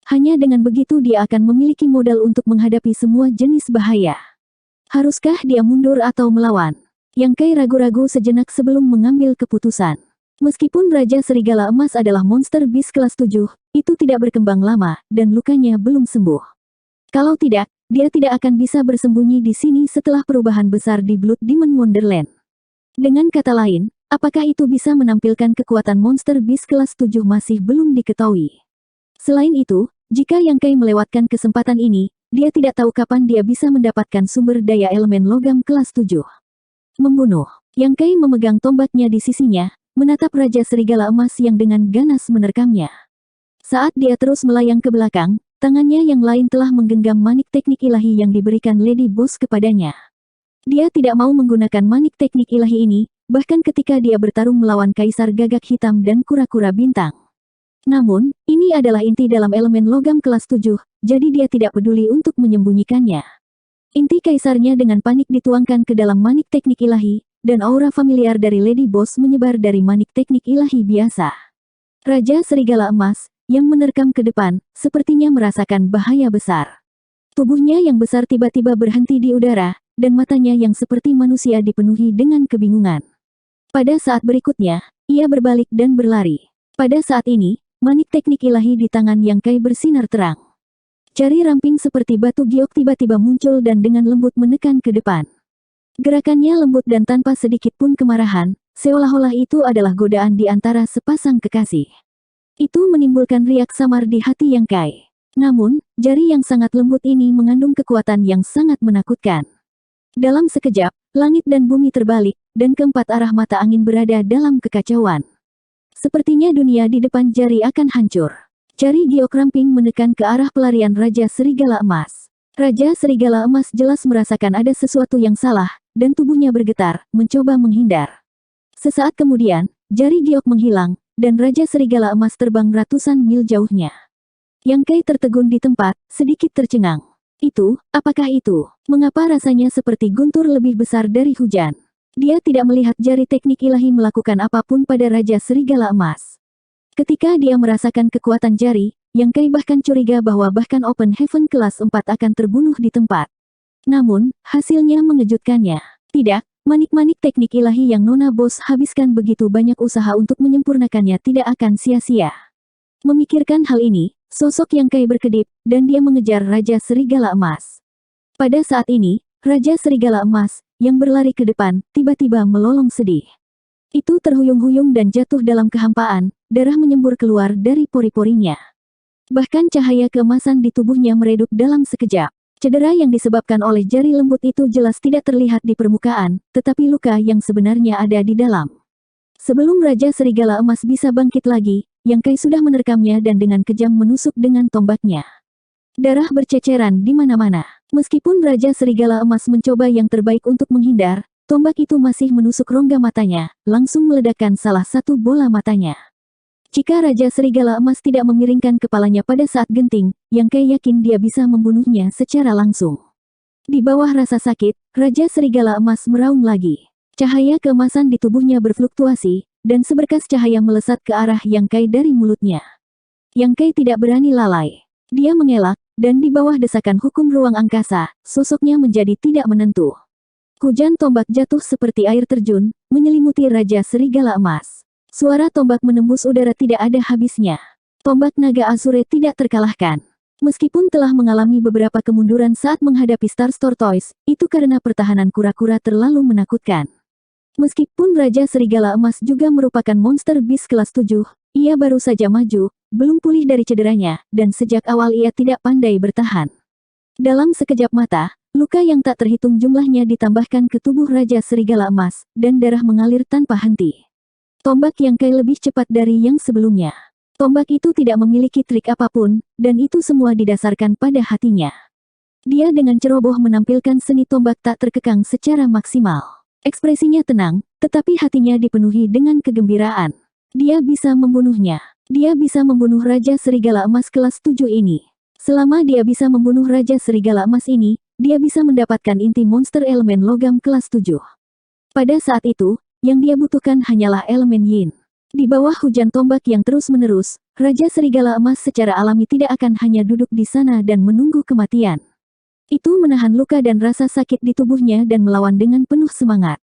Hanya dengan begitu dia akan memiliki modal untuk menghadapi semua jenis bahaya. Haruskah dia mundur atau melawan? Yang Kai ragu-ragu sejenak sebelum mengambil keputusan. Meskipun Raja Serigala Emas adalah Monster Beast kelas 7, itu tidak berkembang lama, dan lukanya belum sembuh. Kalau tidak, dia tidak akan bisa bersembunyi di sini setelah perubahan besar di Blood Demon Wonderland. Dengan kata lain, apakah itu bisa menampilkan kekuatan Monster Beast kelas 7 masih belum diketahui. Selain itu, jika Yang Kai melewatkan kesempatan ini, dia tidak tahu kapan dia bisa mendapatkan sumber daya elemen logam kelas 7. Membunuh. Yang Kai memegang tombaknya di sisinya, menatap Raja Serigala Emas yang dengan ganas menerkamnya. Saat dia terus melayang ke belakang, tangannya yang lain telah menggenggam manik teknik ilahi yang diberikan Lady Boss kepadanya. Dia tidak mau menggunakan manik teknik ilahi ini, bahkan ketika dia bertarung melawan Kaisar Gagak Hitam dan Kura-Kura Bintang. Namun, ini adalah inti dalam elemen logam kelas 7, jadi dia tidak peduli untuk menyembunyikannya. Inti Kaisarnya dengan panik dituangkan ke dalam manik teknik ilahi, dan aura familiar dari Lady Boss menyebar dari manik teknik ilahi biasa. Raja Serigala Emas, yang menerkam ke depan, sepertinya merasakan bahaya besar. Tubuhnya yang besar tiba-tiba berhenti di udara, dan matanya yang seperti manusia dipenuhi dengan kebingungan. Pada saat berikutnya, ia berbalik dan berlari. Pada saat ini, manik teknik ilahi di tangan Yang Kai bersinar terang. Jari ramping seperti batu giok tiba-tiba muncul dan dengan lembut menekan ke depan. Gerakannya lembut dan tanpa sedikit pun kemarahan, seolah-olah itu adalah godaan di antara sepasang kekasih. Itu menimbulkan riak samar di hati Yang Kai. Namun, jari yang sangat lembut ini mengandung kekuatan yang sangat menakutkan. Dalam sekejap, langit dan bumi terbalik, dan keempat arah mata angin berada dalam kekacauan. Sepertinya dunia di depan jari akan hancur. Jari giok ramping menekan ke arah pelarian Raja Serigala Emas. Raja Serigala Emas jelas merasakan ada sesuatu yang salah, dan tubuhnya bergetar, mencoba menghindar. Sesaat kemudian, jari giok menghilang, dan Raja Serigala Emas terbang ratusan mil jauhnya. Yang Kai tertegun di tempat, sedikit tercengang. Itu, apakah itu? Mengapa rasanya seperti guntur lebih besar dari hujan? Dia tidak melihat jari teknik ilahi melakukan apapun pada Raja Serigala Emas. Ketika dia merasakan kekuatan jari, Yang Kai bahkan curiga bahwa bahkan Open Heaven kelas 4 akan terbunuh di tempat. Namun, hasilnya mengejutkannya. Tidak, manik-manik teknik ilahi yang Nona Boss habiskan begitu banyak usaha untuk menyempurnakannya tidak akan sia-sia. Memikirkan hal ini, sosok Yang Kai berkedip, dan dia mengejar Raja Serigala Emas. Pada saat ini, Raja Serigala Emas, yang berlari ke depan, tiba-tiba melolong sedih. Itu terhuyung-huyung dan jatuh dalam kehampaan, darah menyembur keluar dari pori-porinya. Bahkan cahaya keemasan di tubuhnya meredup dalam sekejap. Cedera yang disebabkan oleh jari lembut itu jelas tidak terlihat di permukaan, tetapi luka yang sebenarnya ada di dalam. Sebelum Raja Serigala Emas bisa bangkit lagi, Yang Kai sudah menerkamnya dan dengan kejam menusuk dengan tombaknya. Darah berceceran di mana-mana. Meskipun Raja Serigala Emas mencoba yang terbaik untuk menghindar, tombak itu masih menusuk rongga matanya, langsung meledakkan salah satu bola matanya. Jika Raja Serigala Emas tidak memiringkan kepalanya pada saat genting, Yang Kai yakin dia bisa membunuhnya secara langsung. Di bawah rasa sakit, Raja Serigala Emas meraung lagi. Cahaya keemasan di tubuhnya berfluktuasi, dan seberkas cahaya melesat ke arah Yang Kai dari mulutnya. Yang Kai tidak berani lalai. Dia mengelak, dan di bawah desakan hukum ruang angkasa, sosoknya menjadi tidak menentu. Hujan tombak jatuh seperti air terjun, menyelimuti Raja Serigala Emas. Suara tombak menembus udara tidak ada habisnya. Tombak naga Azure tidak terkalahkan. Meskipun telah mengalami beberapa kemunduran saat menghadapi Star Tortoise, itu karena pertahanan kura-kura terlalu menakutkan. Meskipun Raja Serigala Emas juga merupakan monster beast kelas 7, ia baru saja maju, belum pulih dari cederanya, dan sejak awal ia tidak pandai bertahan. Dalam sekejap mata, luka yang tak terhitung jumlahnya ditambahkan ke tubuh Raja Serigala Emas, dan darah mengalir tanpa henti. Tombak Yangkai lebih cepat dari yang sebelumnya. Tombak itu tidak memiliki trik apapun, dan itu semua didasarkan pada hatinya. Dia dengan ceroboh menampilkan seni tombak tak terkekang secara maksimal. Ekspresinya tenang, tetapi hatinya dipenuhi dengan kegembiraan. Dia bisa membunuhnya. Dia bisa membunuh Raja Serigala Emas kelas 7 ini. Selama dia bisa membunuh Raja Serigala Emas ini, dia bisa mendapatkan inti monster elemen logam kelas 7. Pada saat itu, yang dia butuhkan hanyalah elemen yin. Di bawah hujan tombak yang terus-menerus, Raja Serigala Emas secara alami tidak akan hanya duduk di sana dan menunggu kematian. Itu menahan luka dan rasa sakit di tubuhnya dan melawan dengan penuh semangat.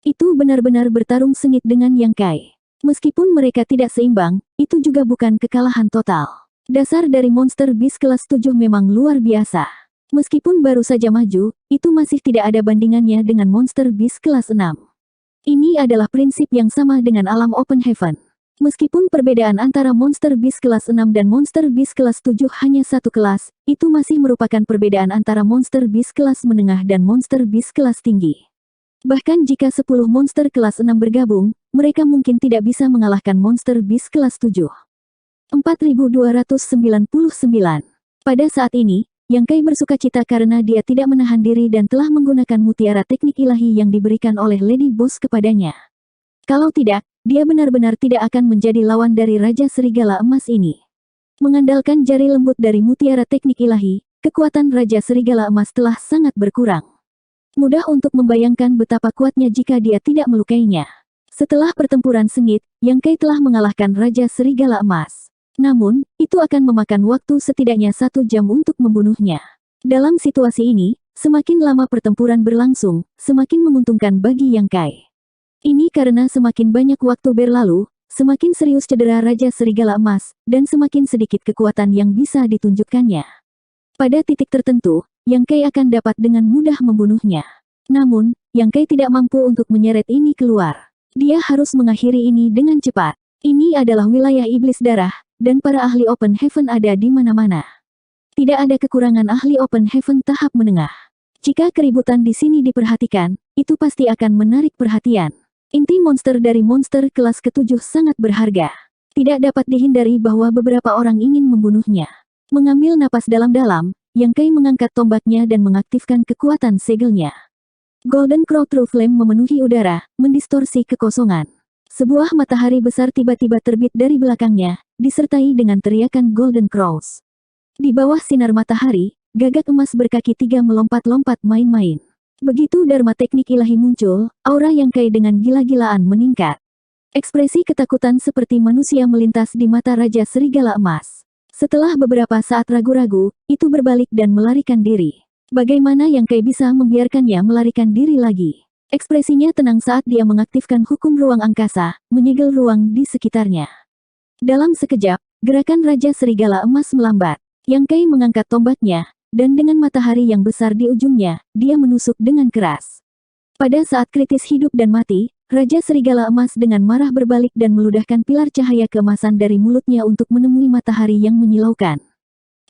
Itu benar-benar bertarung sengit dengan Yangkai. Meskipun mereka tidak seimbang, itu juga bukan kekalahan total. Dasar dari monster beast kelas 7 memang luar biasa. Meskipun baru saja maju, itu masih tidak ada bandingannya dengan monster beast kelas 6. Ini adalah prinsip yang sama dengan alam Open Heaven. Meskipun perbedaan antara monster beast kelas 6 dan monster beast kelas 7 hanya satu kelas, itu masih merupakan perbedaan antara monster beast kelas menengah dan monster beast kelas tinggi. Bahkan jika 10 monster kelas 6 bergabung, mereka mungkin tidak bisa mengalahkan monster beast kelas 7. 4299. Pada saat ini, Yangkai bersukacita karena dia tidak menahan diri dan telah menggunakan mutiara teknik ilahi yang diberikan oleh Lady Boss kepadanya. Kalau tidak, dia benar-benar tidak akan menjadi lawan dari Raja Serigala Emas ini. Mengandalkan jari lembut dari mutiara teknik ilahi, kekuatan Raja Serigala Emas telah sangat berkurang. Mudah untuk membayangkan betapa kuatnya jika dia tidak melukainya. Setelah pertempuran sengit, Yangkai telah mengalahkan Raja Serigala Emas. Namun, itu akan memakan waktu setidaknya 1 jam untuk membunuhnya. Dalam situasi ini, semakin lama pertempuran berlangsung, semakin menguntungkan bagi Yangkai. Ini karena semakin banyak waktu berlalu, semakin serius cedera Raja Serigala Emas, dan semakin sedikit kekuatan yang bisa ditunjukkannya. Pada titik tertentu, Yangkai akan dapat dengan mudah membunuhnya. Namun, Yangkai tidak mampu untuk menyeret ini keluar. Dia harus mengakhiri ini dengan cepat. Ini adalah wilayah iblis darah, dan para ahli Open Heaven ada di mana-mana. Tidak ada kekurangan ahli Open Heaven tahap menengah. Jika keributan di sini diperhatikan, itu pasti akan menarik perhatian. Inti monster dari monster kelas ke-7 sangat berharga. Tidak dapat dihindari bahwa beberapa orang ingin membunuhnya. Mengambil napas dalam-dalam, Yangkai mengangkat tombaknya dan mengaktifkan kekuatan segelnya. Golden Crow True Flame memenuhi udara, mendistorsi kekosongan. Sebuah matahari besar tiba-tiba terbit dari belakangnya, disertai dengan teriakan Golden Crows. Di bawah sinar matahari, gagak emas berkaki 3 melompat-lompat main-main. Begitu Dharma teknik ilahi muncul, aura Yangkai dengan gila-gilaan meningkat. Ekspresi ketakutan seperti manusia melintas di mata Raja Serigala Emas. Setelah beberapa saat ragu-ragu, itu berbalik dan melarikan diri. Bagaimana Yangkai bisa membiarkannya melarikan diri lagi? Ekspresinya tenang saat dia mengaktifkan hukum ruang angkasa, menyegel ruang di sekitarnya. Dalam sekejap, gerakan Raja Serigala Emas melambat. Yangkai mengangkat tombaknya, dan dengan matahari yang besar di ujungnya, dia menusuk dengan keras. Pada saat kritis hidup dan mati, Raja Serigala Emas dengan marah berbalik dan meludahkan pilar cahaya keemasan dari mulutnya untuk menemui matahari yang menyilaukan.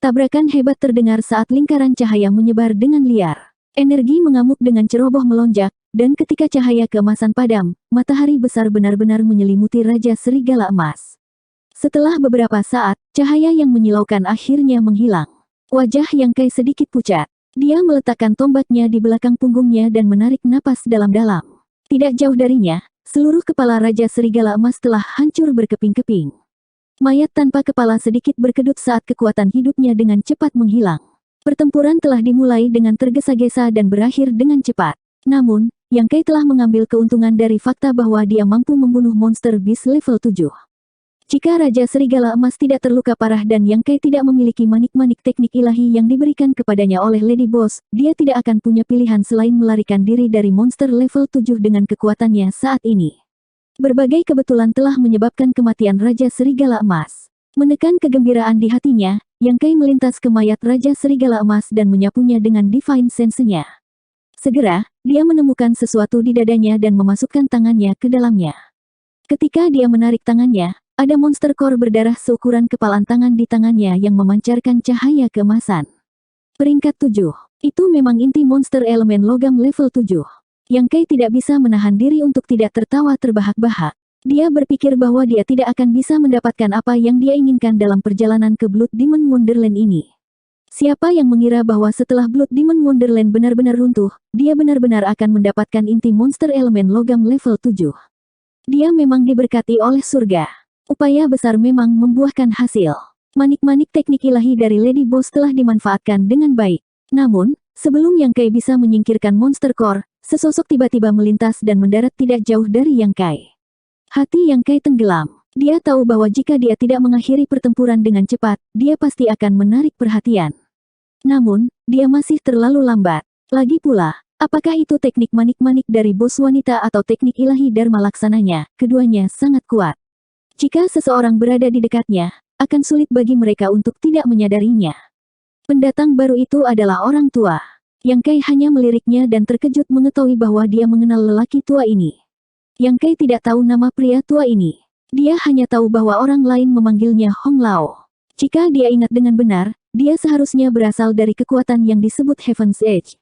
Tabrakan hebat terdengar saat lingkaran cahaya menyebar dengan liar. Energi mengamuk dengan ceroboh melonjak, dan ketika cahaya keemasan padam, matahari besar benar-benar menyelimuti Raja Serigala Emas. Setelah beberapa saat, cahaya yang menyilaukan akhirnya menghilang. Wajah Yangkai sedikit pucat. Dia meletakkan tombaknya di belakang punggungnya dan menarik napas dalam-dalam. Tidak jauh darinya, seluruh kepala Raja Serigala Emas telah hancur berkeping-keping. Mayat tanpa kepala sedikit berkedut saat kekuatan hidupnya dengan cepat menghilang. Pertempuran telah dimulai dengan tergesa-gesa dan berakhir dengan cepat. Namun, Yangkai telah mengambil keuntungan dari fakta bahwa dia mampu membunuh monster beast level 7. Jika Raja Serigala Emas tidak terluka parah dan Yang Kai tidak memiliki manik-manik teknik ilahi yang diberikan kepadanya oleh Lady Boss, dia tidak akan punya pilihan selain melarikan diri dari monster level 7 dengan kekuatannya saat ini. Berbagai kebetulan telah menyebabkan kematian Raja Serigala Emas. Menekan kegembiraan di hatinya, Yang Kai melintas ke mayat Raja Serigala Emas dan menyapunya dengan Divine Sense-nya. Segera, dia menemukan sesuatu di dadanya dan memasukkan tangannya ke dalamnya. Ketika dia menarik tangannya, ada monster core berdarah seukuran kepalan tangan di tangannya yang memancarkan cahaya keemasan. Peringkat 7. Itu memang inti monster elemen logam level 7. Yang Kai tidak bisa menahan diri untuk tidak tertawa terbahak-bahak. Dia berpikir bahwa dia tidak akan bisa mendapatkan apa yang dia inginkan dalam perjalanan ke Blood Demon Wonderland ini. Siapa yang mengira bahwa setelah Blood Demon Wonderland benar-benar runtuh, dia benar-benar akan mendapatkan inti monster elemen logam level 7. Dia memang diberkati oleh surga. Upaya besar memang membuahkan hasil. Manik-manik teknik ilahi dari Lady Boss telah dimanfaatkan dengan baik. Namun, sebelum Yang Kai bisa menyingkirkan monster core, sesosok tiba-tiba melintas dan mendarat tidak jauh dari Yang Kai. Hati Yang Kai tenggelam. Dia tahu bahwa jika dia tidak mengakhiri pertempuran dengan cepat, dia pasti akan menarik perhatian. Namun, dia masih terlalu lambat. Lagi pula, apakah itu teknik manik-manik dari bos wanita atau teknik ilahi Dharma Laksananya? Keduanya sangat kuat. Jika seseorang berada di dekatnya, akan sulit bagi mereka untuk tidak menyadarinya. Pendatang baru itu adalah orang tua. Yang Kai hanya meliriknya dan terkejut mengetahui bahwa dia mengenal lelaki tua ini. Yang Kai tidak tahu nama pria tua ini. Dia hanya tahu bahwa orang lain memanggilnya Hong Lao. Jika dia ingat dengan benar, dia seharusnya berasal dari kekuatan yang disebut Heaven's Edge.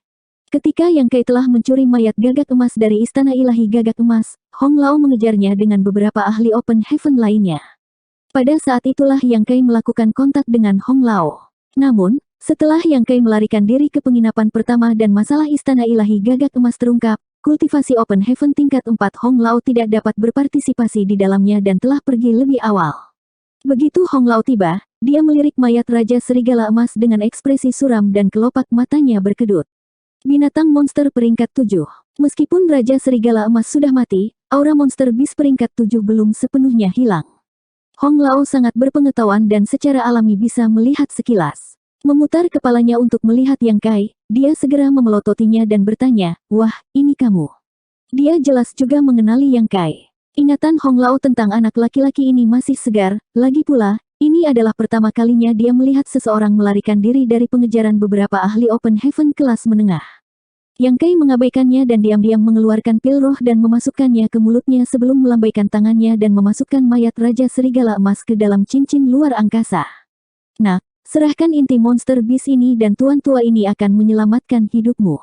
Ketika Yang Kai telah mencuri mayat gagak emas dari istana ilahi gagak emas, Hong Lao mengejarnya dengan beberapa ahli Open Heaven lainnya. Pada saat itulah Yang Kai melakukan kontak dengan Hong Lao. Namun, setelah Yang Kai melarikan diri ke penginapan pertama dan masalah istana ilahi gagak emas terungkap, kultivasi Open Heaven tingkat 4 Hong Lao tidak dapat berpartisipasi di dalamnya dan telah pergi lebih awal. Begitu Hong Lao tiba, dia melirik mayat Raja Serigala Emas dengan ekspresi suram dan kelopak matanya berkedut. Binatang monster peringkat 7. Meskipun Raja Serigala Emas sudah mati, aura monster bis peringkat 7 belum sepenuhnya hilang. Hong Lao sangat berpengetahuan dan secara alami bisa melihat sekilas. Memutar kepalanya untuk melihat Yang Kai, dia segera memelototinya dan bertanya, "Wah, ini kamu." Dia jelas juga mengenali Yang Kai. Ingatan Hong Lao tentang anak laki-laki ini masih segar, lagi pula, ini adalah pertama kalinya dia melihat seseorang melarikan diri dari pengejaran beberapa ahli Open Heaven kelas menengah. Yang Kai mengabaikannya dan diam-diam mengeluarkan pil roh dan memasukkannya ke mulutnya sebelum melambaikan tangannya dan memasukkan mayat Raja Serigala Emas ke dalam cincin luar angkasa. Nak, serahkan inti monster bis ini dan tuan tua ini akan menyelamatkan hidupmu.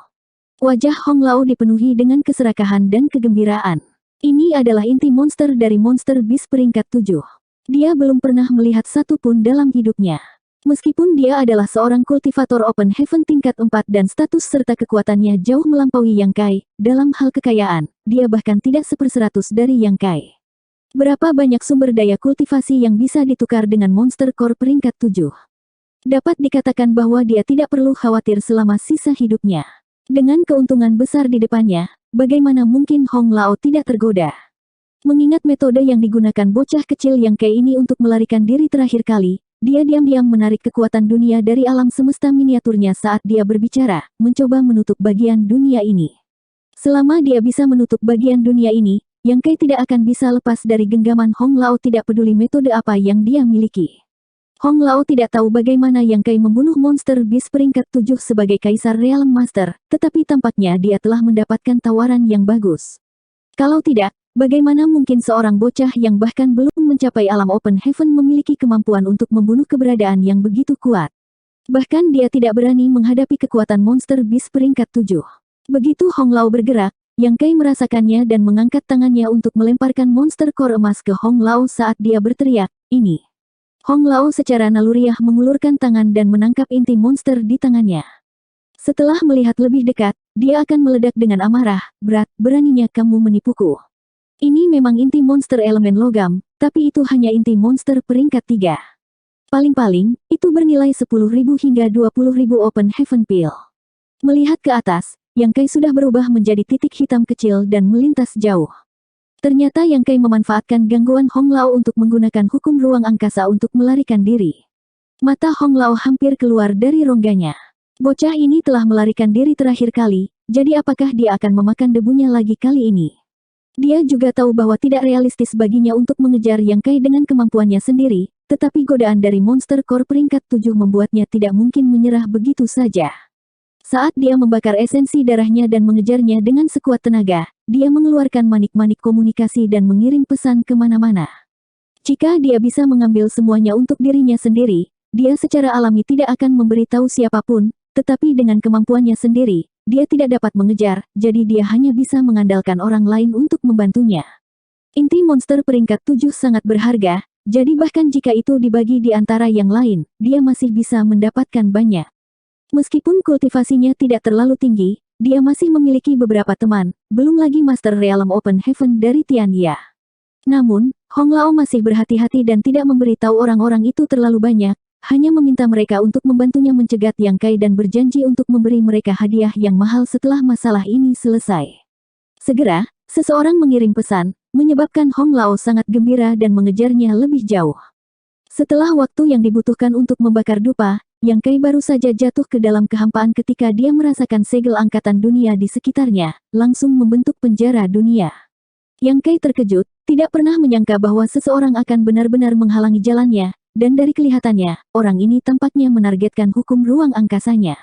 Wajah Hong Lao dipenuhi dengan keserakahan dan kegembiraan. Ini adalah inti monster dari monster bis peringkat 7. Dia belum pernah melihat satu pun dalam hidupnya. Meskipun dia adalah seorang kultivator Open Heaven tingkat 4 dan status serta kekuatannya jauh melampaui Yang Kai, dalam hal kekayaan, dia bahkan tidak 1/100 dari Yang Kai. Berapa banyak sumber daya kultivasi yang bisa ditukar dengan monster core peringkat 7? Dapat dikatakan bahwa dia tidak perlu khawatir selama sisa hidupnya. Dengan keuntungan besar di depannya, bagaimana mungkin Hong Lao tidak tergoda? Mengingat metode yang digunakan bocah kecil Yang Kai ini untuk melarikan diri terakhir kali, dia diam-diam menarik kekuatan dunia dari alam semesta miniaturnya saat dia berbicara, mencoba menutup bagian dunia ini. Selama dia bisa menutup bagian dunia ini, Yang Kai tidak akan bisa lepas dari genggaman Hong Lao tidak peduli metode apa yang dia miliki. Hong Lao tidak tahu bagaimana Yang Kai membunuh monster bis peringkat 7 sebagai Kaisar Realm Master, tetapi tampaknya dia telah mendapatkan tawaran yang bagus. Kalau tidak, bagaimana mungkin seorang bocah yang bahkan belum mencapai alam Open Heaven memiliki kemampuan untuk membunuh keberadaan yang begitu kuat? Bahkan dia tidak berani menghadapi kekuatan monster bis peringkat 7. Begitu Hong Lao bergerak, Yang Kai merasakannya dan mengangkat tangannya untuk melemparkan monster core emas ke Hong Lao saat dia berteriak, "Ini." Hong Lao secara naluriah mengulurkan tangan dan menangkap inti monster di tangannya. Setelah melihat lebih dekat, dia akan meledak dengan amarah, beraninya kamu menipuku." Ini memang inti monster elemen logam, tapi itu hanya inti monster peringkat 3. Paling-paling, itu bernilai 10.000 hingga 20.000 Open Heaven Pill. Melihat ke atas, Yang Kai sudah berubah menjadi titik hitam kecil dan melintas jauh. Ternyata Yang Kai memanfaatkan gangguan Hong Lao untuk menggunakan hukum ruang angkasa untuk melarikan diri. Mata Hong Lao hampir keluar dari rongganya. Bocah ini telah melarikan diri terakhir kali, jadi apakah dia akan memakan debunya lagi kali ini? Dia juga tahu bahwa tidak realistis baginya untuk mengejar Yang Kai dengan kemampuannya sendiri, tetapi godaan dari Monster Core peringkat 7 membuatnya tidak mungkin menyerah begitu saja. Saat dia membakar esensi darahnya dan mengejarnya dengan sekuat tenaga, dia mengeluarkan manik-manik komunikasi dan mengirim pesan kemana-mana. Jika dia bisa mengambil semuanya untuk dirinya sendiri, dia secara alami tidak akan memberitahu siapapun, tetapi dengan kemampuannya sendiri, dia tidak dapat mengejar, jadi dia hanya bisa mengandalkan orang lain untuk membantunya. Inti monster peringkat 7 sangat berharga, jadi bahkan jika itu dibagi di antara yang lain, dia masih bisa mendapatkan banyak. Meskipun kultivasinya tidak terlalu tinggi, dia masih memiliki beberapa teman, belum lagi Master Realm Open Heaven dari Tianya. Namun, Hong Lao masih berhati-hati dan tidak memberitahu orang-orang itu terlalu banyak, hanya meminta mereka untuk membantunya mencegat Yang Kai dan berjanji untuk memberi mereka hadiah yang mahal setelah masalah ini selesai. Segera, seseorang mengirim pesan, menyebabkan Hong Lao sangat gembira dan mengejarnya lebih jauh. Setelah waktu yang dibutuhkan untuk membakar dupa, Yang Kai baru saja jatuh ke dalam kehampaan ketika dia merasakan segel angkatan dunia di sekitarnya, langsung membentuk penjara dunia. Yang Kai terkejut, tidak pernah menyangka bahwa seseorang akan benar-benar menghalangi jalannya, dan dari kelihatannya, orang ini tampaknya menargetkan hukum ruang angkasanya.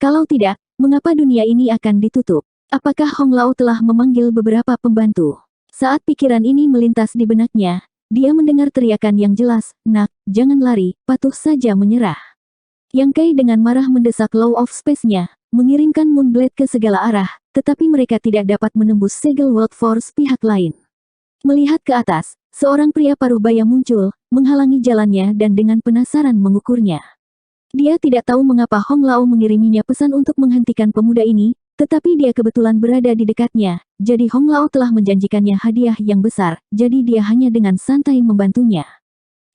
Kalau tidak, mengapa dunia ini akan ditutup? Apakah Hong Lao telah memanggil beberapa pembantu? Saat pikiran ini melintas di benaknya, dia mendengar teriakan yang jelas, "Nak, jangan lari, patuh saja menyerah." Yang Kai dengan marah mendesak Law of Space-nya, mengirimkan Moonblade ke segala arah, tetapi mereka tidak dapat menembus segel World Force pihak lain. Melihat ke atas, seorang pria paruh baya muncul, menghalangi jalannya dan dengan penasaran mengukurnya. Dia tidak tahu mengapa Hong Lao mengiriminya pesan untuk menghentikan pemuda ini, tetapi dia kebetulan berada di dekatnya, jadi Hong Lao telah menjanjikannya hadiah yang besar, jadi dia hanya dengan santai membantunya.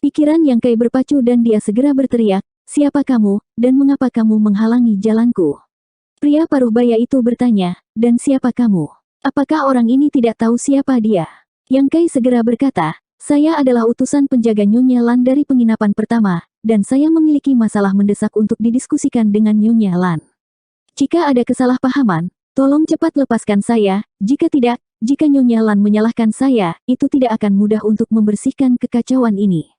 Pikiran Yang Kai berpacu dan dia segera berteriak, "Siapa kamu, dan mengapa kamu menghalangi jalanku?" Pria paruh baya itu bertanya, "Dan siapa kamu? Apakah orang ini tidak tahu siapa dia?" Yang Kai segera berkata, "Saya adalah utusan penjaga Nyonya Lan dari penginapan pertama, dan saya memiliki masalah mendesak untuk didiskusikan dengan Nyonya Lan. Jika ada kesalahpahaman, tolong cepat lepaskan saya, jika tidak, jika Nyonya Lan menyalahkan saya, itu tidak akan mudah untuk membersihkan kekacauan ini."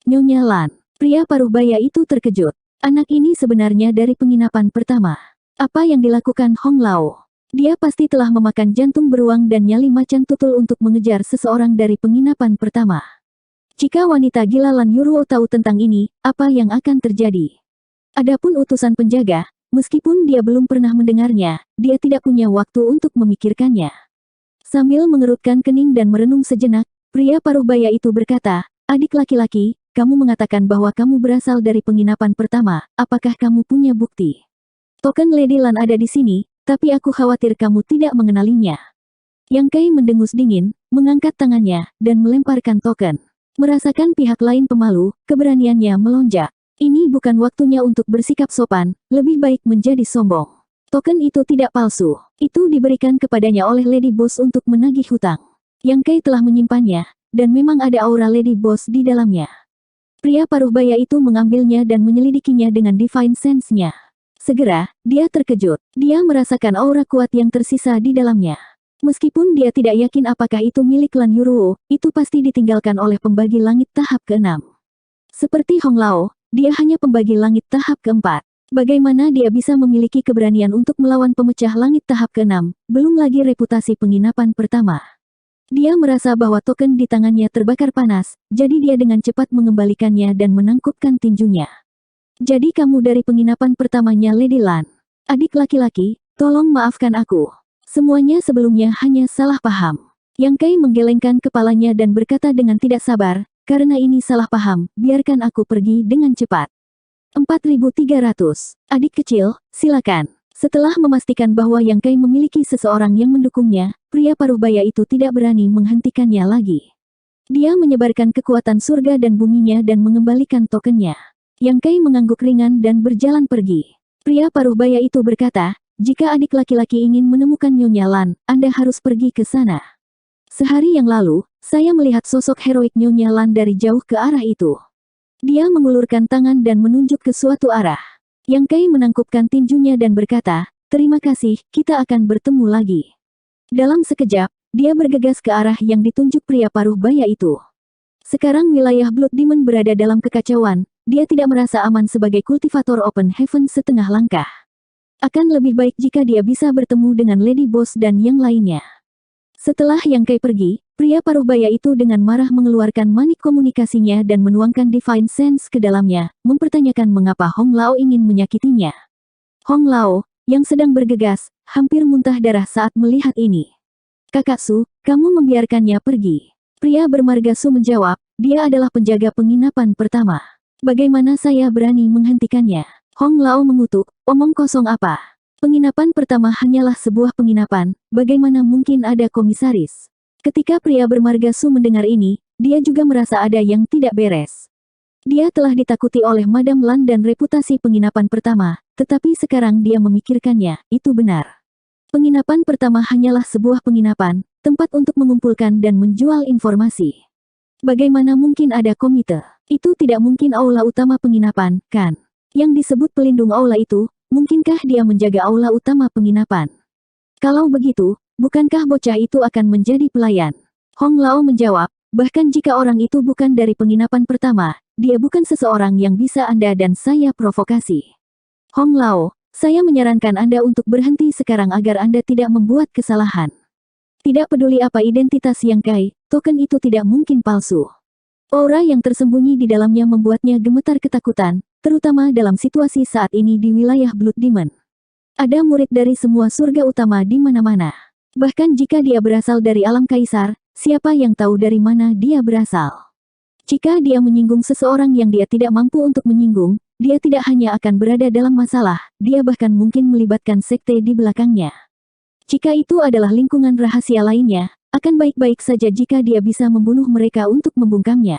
Nyonya Lan. Pria paruh baya itu terkejut. Anak ini sebenarnya dari penginapan pertama. Apa yang dilakukan Hong Lao? Dia pasti telah memakan jantung beruang dan nyali macan tutul untuk mengejar seseorang dari penginapan pertama. Jika wanita gila Lan Yuruo tahu tentang ini, apa yang akan terjadi? Adapun utusan penjaga, meskipun dia belum pernah mendengarnya, dia tidak punya waktu untuk memikirkannya. Sambil mengerutkan kening dan merenung sejenak, pria paruh baya itu berkata, "Adik laki-laki, kamu mengatakan bahwa kamu berasal dari penginapan pertama, apakah kamu punya bukti? Token Lady Lan ada di sini, tapi aku khawatir kamu tidak mengenalinya." Yang Kai mendengus dingin, mengangkat tangannya, dan melemparkan token. Merasakan pihak lain pemalu, keberaniannya melonjak. Ini bukan waktunya untuk bersikap sopan, lebih baik menjadi sombong. Token itu tidak palsu, itu diberikan kepadanya oleh Lady Boss untuk menagih hutang. Yang Kai telah menyimpannya, dan memang ada aura Lady Boss di dalamnya. Pria paruh baya itu mengambilnya dan menyelidikinya dengan Divine Sense-nya. Segera, dia terkejut. Dia merasakan aura kuat yang tersisa di dalamnya. Meskipun dia tidak yakin apakah itu milik Lan Yuruo, itu pasti ditinggalkan oleh pembagi langit tahap ke-6. Seperti Hong Lao, dia hanya pembagi langit tahap ke-4. Bagaimana dia bisa memiliki keberanian untuk melawan pemecah langit tahap ke-6, belum lagi reputasi penginapan pertama. Dia merasa bahwa token di tangannya terbakar panas, jadi dia dengan cepat mengembalikannya dan menangkupkan tinjunya. "Jadi kamu dari penginapan pertamanya Lady Lan. Adik laki-laki, tolong maafkan aku. Semuanya sebelumnya hanya salah paham." Yang Kai menggelengkan kepalanya dan berkata dengan tidak sabar, "Karena ini salah paham, biarkan aku pergi dengan cepat." 4300. Adik kecil, silakan. Setelah memastikan bahwa Yang Kai memiliki seseorang yang mendukungnya, pria paruh baya itu tidak berani menghentikannya lagi. Dia menyebarkan kekuatan surga dan buminya dan mengembalikan tokennya. Yang Kai mengangguk ringan dan berjalan pergi. Pria paruh baya itu berkata, "Jika adik laki-laki ingin menemukan Nyonya Lan, Anda harus pergi ke sana." Sehari yang lalu, saya melihat sosok heroik Nyonya Lan dari jauh ke arah itu. Dia mengulurkan tangan dan menunjuk ke suatu arah. Yang Kai menangkupkan tinjunya dan berkata, "Terima kasih, kita akan bertemu lagi." Dalam sekejap, dia bergegas ke arah yang ditunjuk pria paruh baya itu. Sekarang wilayah Blood Demon berada dalam kekacauan, dia tidak merasa aman sebagai kultivator Open Heaven setengah langkah. Akan lebih baik jika dia bisa bertemu dengan Lady Boss dan yang lainnya. Setelah Yang Kai pergi, pria paruh baya itu dengan marah mengeluarkan manik komunikasinya dan menuangkan Divine Sense ke dalamnya, mempertanyakan mengapa Hong Lao ingin menyakitinya. Hong Lao, yang sedang bergegas, hampir muntah darah saat melihat ini. "Kakak Su, kamu membiarkannya pergi?" Pria bermarga Su menjawab, "Dia adalah penjaga penginapan pertama. Bagaimana saya berani menghentikannya?" Hong Lao mengutuk, "Omong kosong apa? Penginapan pertama hanyalah sebuah penginapan, bagaimana mungkin ada komisaris?" Ketika pria bermarga Su mendengar ini, dia juga merasa ada yang tidak beres. Dia telah ditakuti oleh Madam Lan dan reputasi penginapan pertama, tetapi sekarang dia memikirkannya, itu benar. Penginapan pertama hanyalah sebuah penginapan, tempat untuk mengumpulkan dan menjual informasi. Bagaimana mungkin ada komite? Itu tidak mungkin aula utama penginapan, kan? Yang disebut pelindung aula itu, mungkinkah dia menjaga aula utama penginapan? Kalau begitu, bukankah bocah itu akan menjadi pelayan? Hong Lao menjawab, bahkan jika orang itu bukan dari penginapan pertama, dia bukan seseorang yang bisa Anda dan saya provokasi. Hong Lao, saya menyarankan Anda untuk berhenti sekarang agar Anda tidak membuat kesalahan. Tidak peduli apa identitas Yang Kai, token itu tidak mungkin palsu. Aura yang tersembunyi di dalamnya membuatnya gemetar ketakutan, terutama dalam situasi saat ini di wilayah Blood Demon. Ada murid dari semua surga utama di mana-mana. Bahkan jika dia berasal dari alam kaisar, siapa yang tahu dari mana dia berasal? Jika dia menyinggung seseorang yang dia tidak mampu untuk menyinggung, dia tidak hanya akan berada dalam masalah, dia bahkan mungkin melibatkan sekte di belakangnya. Jika itu adalah lingkungan rahasia lainnya, akan baik-baik saja jika dia bisa membunuh mereka untuk membungkamnya.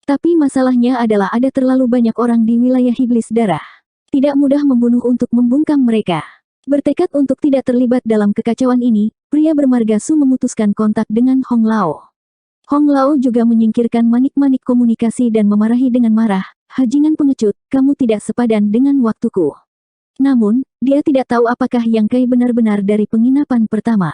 Tapi masalahnya adalah ada terlalu banyak orang di wilayah iblis darah. Tidak mudah membunuh untuk membungkam mereka. Bertekad untuk tidak terlibat dalam kekacauan ini, pria bermarga Su memutuskan kontak dengan Hong Lao. Hong Lao juga menyingkirkan manik-manik komunikasi dan memarahi dengan marah, "Hajingan pengecut, kamu tidak sepadan dengan waktuku." Namun, dia tidak tahu apakah Yang Kai benar-benar dari penginapan pertama.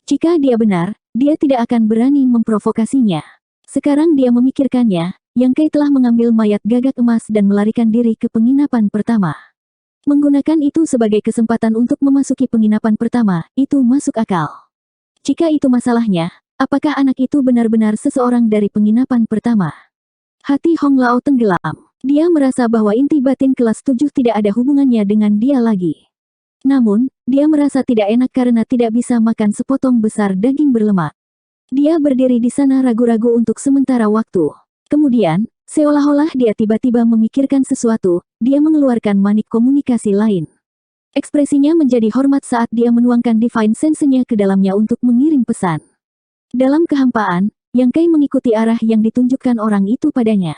Jika dia benar, dia tidak akan berani memprovokasinya. Sekarang dia memikirkannya, Yang Kai telah mengambil mayat gagak emas dan melarikan diri ke penginapan pertama. Menggunakan itu sebagai kesempatan untuk memasuki penginapan pertama, itu masuk akal. Jika itu masalahnya, apakah anak itu benar-benar seseorang dari penginapan pertama? Hati Hong Lao tenggelam. Dia merasa bahwa inti batin kelas 7 tidak ada hubungannya dengan dia lagi. Namun, dia merasa tidak enak karena tidak bisa makan sepotong besar daging berlemak. Dia berdiri di sana ragu-ragu untuk sementara waktu. Kemudian, seolah-olah dia tiba-tiba memikirkan sesuatu, dia mengeluarkan manik komunikasi lain. Ekspresinya menjadi hormat saat dia menuangkan Divine Sense-nya ke dalamnya untuk mengirim pesan. Dalam kehampaan, Yang Kai mengikuti arah yang ditunjukkan orang itu padanya.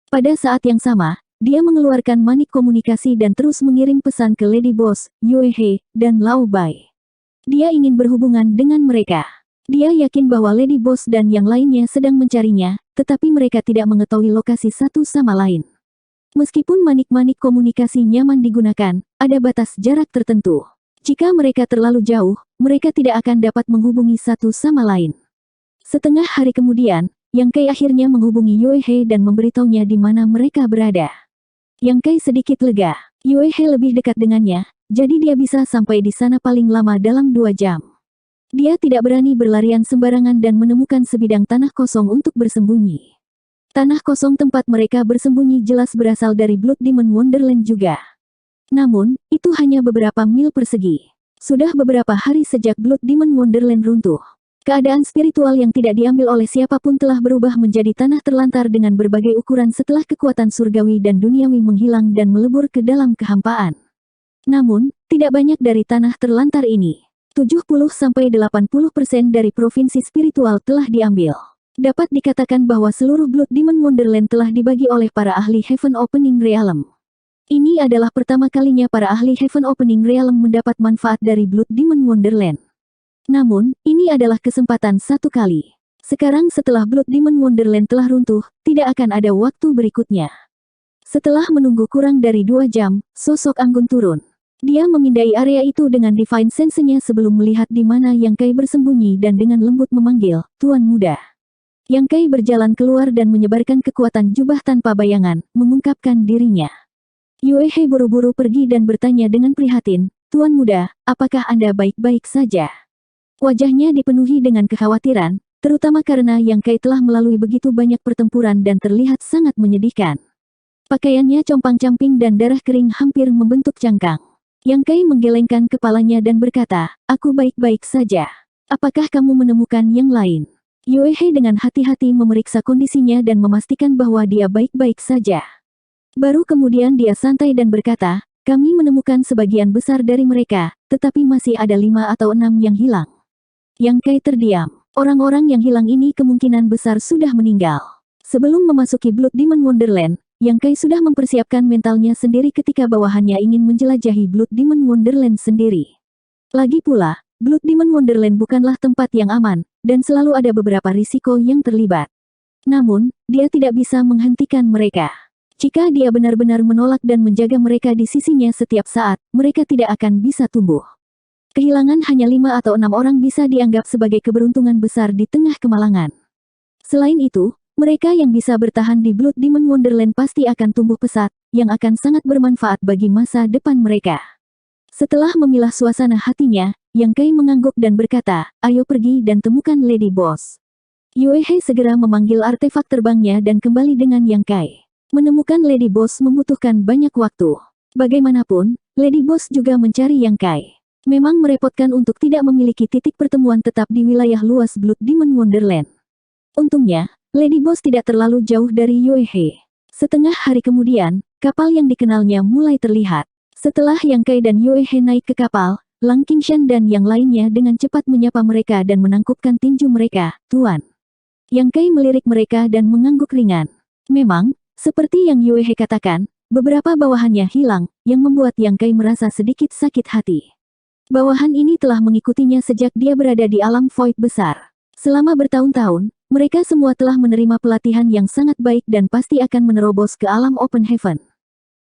Pada saat yang sama, dia mengeluarkan manik komunikasi dan terus mengirim pesan ke Lady Boss, Yue He, dan Lao Bai. Dia ingin berhubungan dengan mereka. Dia yakin bahwa Lady Boss dan yang lainnya sedang mencarinya, tetapi mereka tidak mengetahui lokasi satu sama lain. Meskipun manik-manik komunikasi nyaman digunakan, ada batas jarak tertentu. Jika mereka terlalu jauh, mereka tidak akan dapat menghubungi satu sama lain. Setengah hari kemudian, Yang Kai akhirnya menghubungi Yue He dan memberitahunya di mana mereka berada. Yang Kai sedikit lega. Yue He lebih dekat dengannya, jadi dia bisa sampai di sana paling lama dalam 2 jam. Dia tidak berani berlarian sembarangan dan menemukan sebidang tanah kosong untuk bersembunyi. Tanah kosong tempat mereka bersembunyi jelas berasal dari Blood Demon Wonderland juga. Namun, itu hanya beberapa mil persegi. Sudah beberapa hari sejak Blood Demon Wonderland runtuh. Keadaan spiritual yang tidak diambil oleh siapapun telah berubah menjadi tanah terlantar dengan berbagai ukuran setelah kekuatan surgawi dan duniawi menghilang dan melebur ke dalam kehampaan. Namun, tidak banyak dari tanah terlantar ini. 70–80% dari provinsi spiritual telah diambil. Dapat dikatakan bahwa seluruh Blood Demon Wonderland telah dibagi oleh para ahli Heaven Opening Realm. Ini adalah pertama kalinya para ahli Heaven Opening Realm mendapat manfaat dari Blood Demon Wonderland. Namun, ini adalah kesempatan satu kali. Sekarang setelah Blood Demon Wonderland telah runtuh, tidak akan ada waktu berikutnya. Setelah menunggu kurang dari 2 jam, sosok Anggun turun. Dia memindai area itu dengan Divine Sense-nya sebelum melihat di mana Yang Kai bersembunyi dan dengan lembut memanggil, "Tuan Muda." Yang Kai berjalan keluar dan menyebarkan kekuatan jubah tanpa bayangan, mengungkapkan dirinya. Yue He buru-buru pergi dan bertanya dengan prihatin, "Tuan Muda, apakah Anda baik-baik saja?" Wajahnya dipenuhi dengan kekhawatiran, terutama karena Yang Kai telah melalui begitu banyak pertempuran dan terlihat sangat menyedihkan. Pakaiannya compang-camping dan darah kering hampir membentuk cangkang. Yang Kai menggelengkan kepalanya dan berkata, "Aku baik-baik saja. Apakah kamu menemukan yang lain?" Yue He dengan hati-hati memeriksa kondisinya dan memastikan bahwa dia baik-baik saja. Baru kemudian dia santai dan berkata, "Kami menemukan sebagian besar dari mereka, tetapi masih ada 5 atau 6 yang hilang." Yang Kai terdiam. Orang-orang yang hilang ini kemungkinan besar sudah meninggal. Sebelum memasuki Blood Demon Wonderland, Yang Kai sudah mempersiapkan mentalnya sendiri ketika bawahannya ingin menjelajahi Blood Demon Wonderland sendiri. Lagi pula, Blood Demon Wonderland bukanlah tempat yang aman, dan selalu ada beberapa risiko yang terlibat. Namun, dia tidak bisa menghentikan mereka. Jika dia benar-benar menolak dan menjaga mereka di sisinya setiap saat, mereka tidak akan bisa tumbuh. Kehilangan hanya 5 atau 6 orang bisa dianggap sebagai keberuntungan besar di tengah kemalangan. Selain itu, mereka yang bisa bertahan di Blood Demon Wonderland pasti akan tumbuh pesat, yang akan sangat bermanfaat bagi masa depan mereka. Setelah memilah suasana hatinya, Yang Kai mengangguk dan berkata, "Ayo pergi dan temukan Lady Boss." Yue He segera memanggil artefak terbangnya dan kembali dengan Yang Kai. Menemukan Lady Boss membutuhkan banyak waktu. Bagaimanapun, Lady Boss juga mencari Yang Kai. Memang merepotkan untuk tidak memiliki titik pertemuan tetap di wilayah luas Blood Demon Wonderland. Untungnya, Lady Boss tidak terlalu jauh dari Yue He. Setengah hari kemudian, kapal yang dikenalnya mulai terlihat. Setelah Yang Kai dan Yue He naik ke kapal, Lang Qingshan dan yang lainnya dengan cepat menyapa mereka dan menangkupkan tinju mereka, "Tuan." Yang Kai melirik mereka dan mengangguk ringan. Memang, seperti yang Yue He katakan, beberapa bawahannya hilang, yang membuat Yang Kai merasa sedikit sakit hati. Bawahan ini telah mengikutinya sejak dia berada di alam void besar. Selama bertahun-tahun, mereka semua telah menerima pelatihan yang sangat baik dan pasti akan menerobos ke alam open heaven.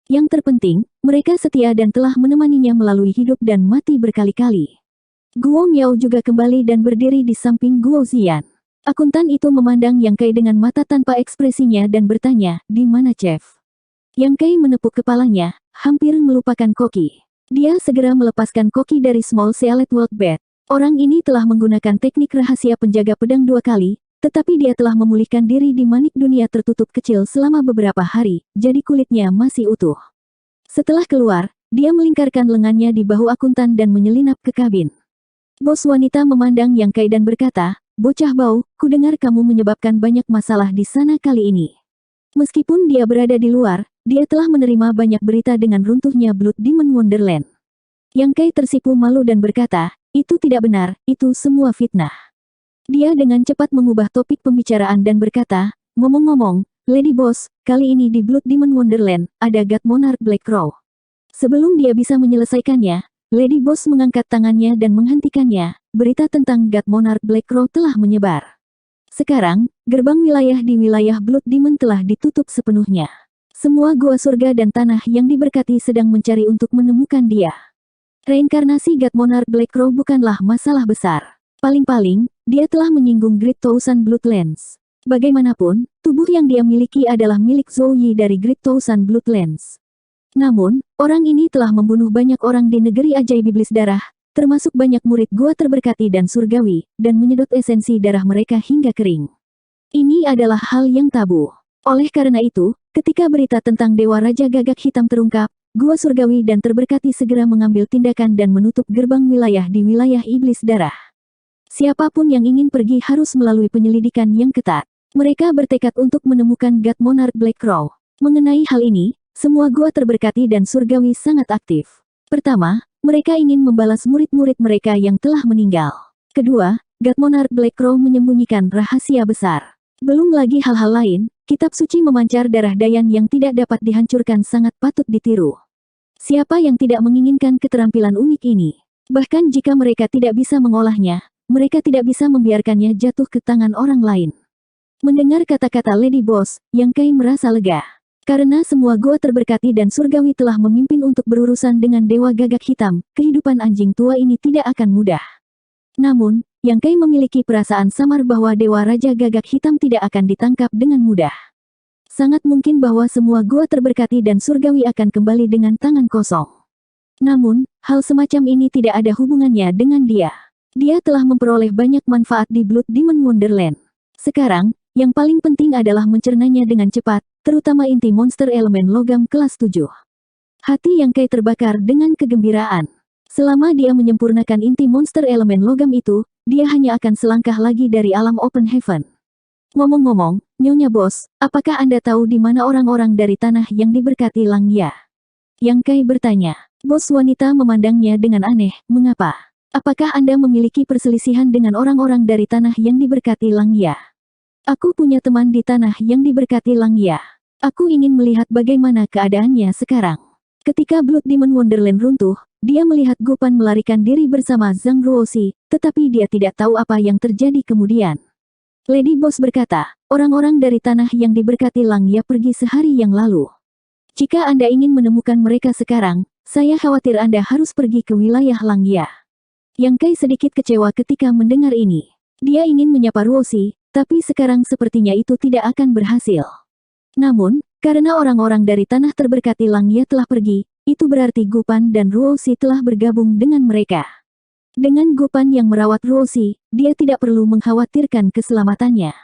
Yang terpenting, mereka setia dan telah menemaninya melalui hidup dan mati berkali-kali. Guo Miao juga kembali dan berdiri di samping Guo Ziyan. Akuntan itu memandang Yang Kai dengan mata tanpa ekspresinya dan bertanya, "Di mana Chef?" Yang Kai menepuk kepalanya, hampir melupakan Koki. Dia segera melepaskan Koki dari Small Sealet World Bed. Orang ini telah menggunakan teknik rahasia penjaga pedang 2 kali, tetapi dia telah memulihkan diri di manik dunia tertutup kecil selama beberapa hari, jadi kulitnya masih utuh. Setelah keluar, dia melingkarkan lengannya di bahu akuntan dan menyelinap ke kabin. Bos wanita memandang Yang Kai dan berkata, "Bocah bau, kudengar kamu menyebabkan banyak masalah di sana kali ini." Meskipun dia berada di luar, dia telah menerima banyak berita dengan runtuhnya Blood Demon Wonderland. Yang Kai tersipu malu dan berkata, "Itu tidak benar, itu semua fitnah." Dia dengan cepat mengubah topik pembicaraan dan berkata, "Ngomong-ngomong, Lady Boss, kali ini di Blood Demon Wonderland, ada God Monarch Black Crow." Sebelum dia bisa menyelesaikannya, Lady Boss mengangkat tangannya dan menghentikannya. Berita tentang God Monarch Black Crow telah menyebar. Sekarang, gerbang wilayah di wilayah Blood Demon telah ditutup sepenuhnya. Semua gua surga dan tanah yang diberkati sedang mencari untuk menemukan dia. Reinkarnasi God Monarch Black Crow bukanlah masalah besar. Paling-paling, dia telah menyinggung Great Thousand Bloodlands. Bagaimanapun, tubuh yang dia miliki adalah milik Zhou Yi dari Great Thousand Bloodlands. Namun, orang ini telah membunuh banyak orang di negeri ajaib iblis darah, termasuk banyak murid gua terberkati dan surgawi, dan menyedot esensi darah mereka hingga kering. Ini adalah hal yang tabu. Oleh karena itu, ketika berita tentang Dewa Raja Gagak Hitam terungkap, gua surgawi dan terberkati segera mengambil tindakan dan menutup gerbang wilayah di wilayah iblis darah. Siapapun yang ingin pergi harus melalui penyelidikan yang ketat. Mereka bertekad untuk menemukan God Monarch Black Crow. Mengenai hal ini, semua gua terberkati dan surgawi sangat aktif. Pertama, mereka ingin membalas murid-murid mereka yang telah meninggal. Kedua, God Monarch Black Crow menyembunyikan rahasia besar. Belum lagi hal-hal lain, kitab suci memancar darah Dayan yang tidak dapat dihancurkan sangat patut ditiru. Siapa yang tidak menginginkan keterampilan unik ini? Bahkan jika mereka tidak bisa mengolahnya, mereka tidak bisa membiarkannya jatuh ke tangan orang lain. Mendengar kata-kata Lady Boss, Yang Kai merasa lega. Karena semua goa terberkati dan surgawi telah memimpin untuk berurusan dengan Dewa Gagak Hitam, kehidupan anjing tua ini tidak akan mudah. Namun, Yang Kai memiliki perasaan samar bahwa Dewa Raja Gagak Hitam tidak akan ditangkap dengan mudah. Sangat mungkin bahwa semua goa terberkati dan surgawi akan kembali dengan tangan kosong. Namun, hal semacam ini tidak ada hubungannya dengan dia. Dia telah memperoleh banyak manfaat di Blood Demon Wonderland. Sekarang, yang paling penting adalah mencernanya dengan cepat, terutama inti monster elemen logam kelas 7. Hati Yang Kai terbakar dengan kegembiraan. Selama dia menyempurnakan inti monster elemen logam itu, dia hanya akan selangkah lagi dari alam Open Heaven. Ngomong-ngomong, Nyonya Bos, apakah Anda tahu di mana orang-orang dari tanah yang diberkati Langya? Yang Kai bertanya. Bos wanita memandangnya dengan aneh, mengapa? Apakah Anda memiliki perselisihan dengan orang-orang dari tanah yang diberkati Langya? Aku punya teman di tanah yang diberkati Langya. Aku ingin melihat bagaimana keadaannya sekarang. Ketika Blood Demon Wonderland runtuh, dia melihat Gopan melarikan diri bersama Zhang Ruoxi, tetapi dia tidak tahu apa yang terjadi kemudian. Lady Boss berkata, orang-orang dari tanah yang diberkati Langya pergi sehari yang lalu. Jika Anda ingin menemukan mereka sekarang, saya khawatir Anda harus pergi ke wilayah Langya. Yang Kai sedikit kecewa ketika mendengar ini. Dia ingin menyapa Ruoxi, tapi sekarang sepertinya itu tidak akan berhasil. Namun, karena orang-orang dari tanah terberkati Langya telah pergi, itu berarti Gopan dan Ruoxi telah bergabung dengan mereka. Dengan Gopan yang merawat Ruoxi, dia tidak perlu mengkhawatirkan keselamatannya.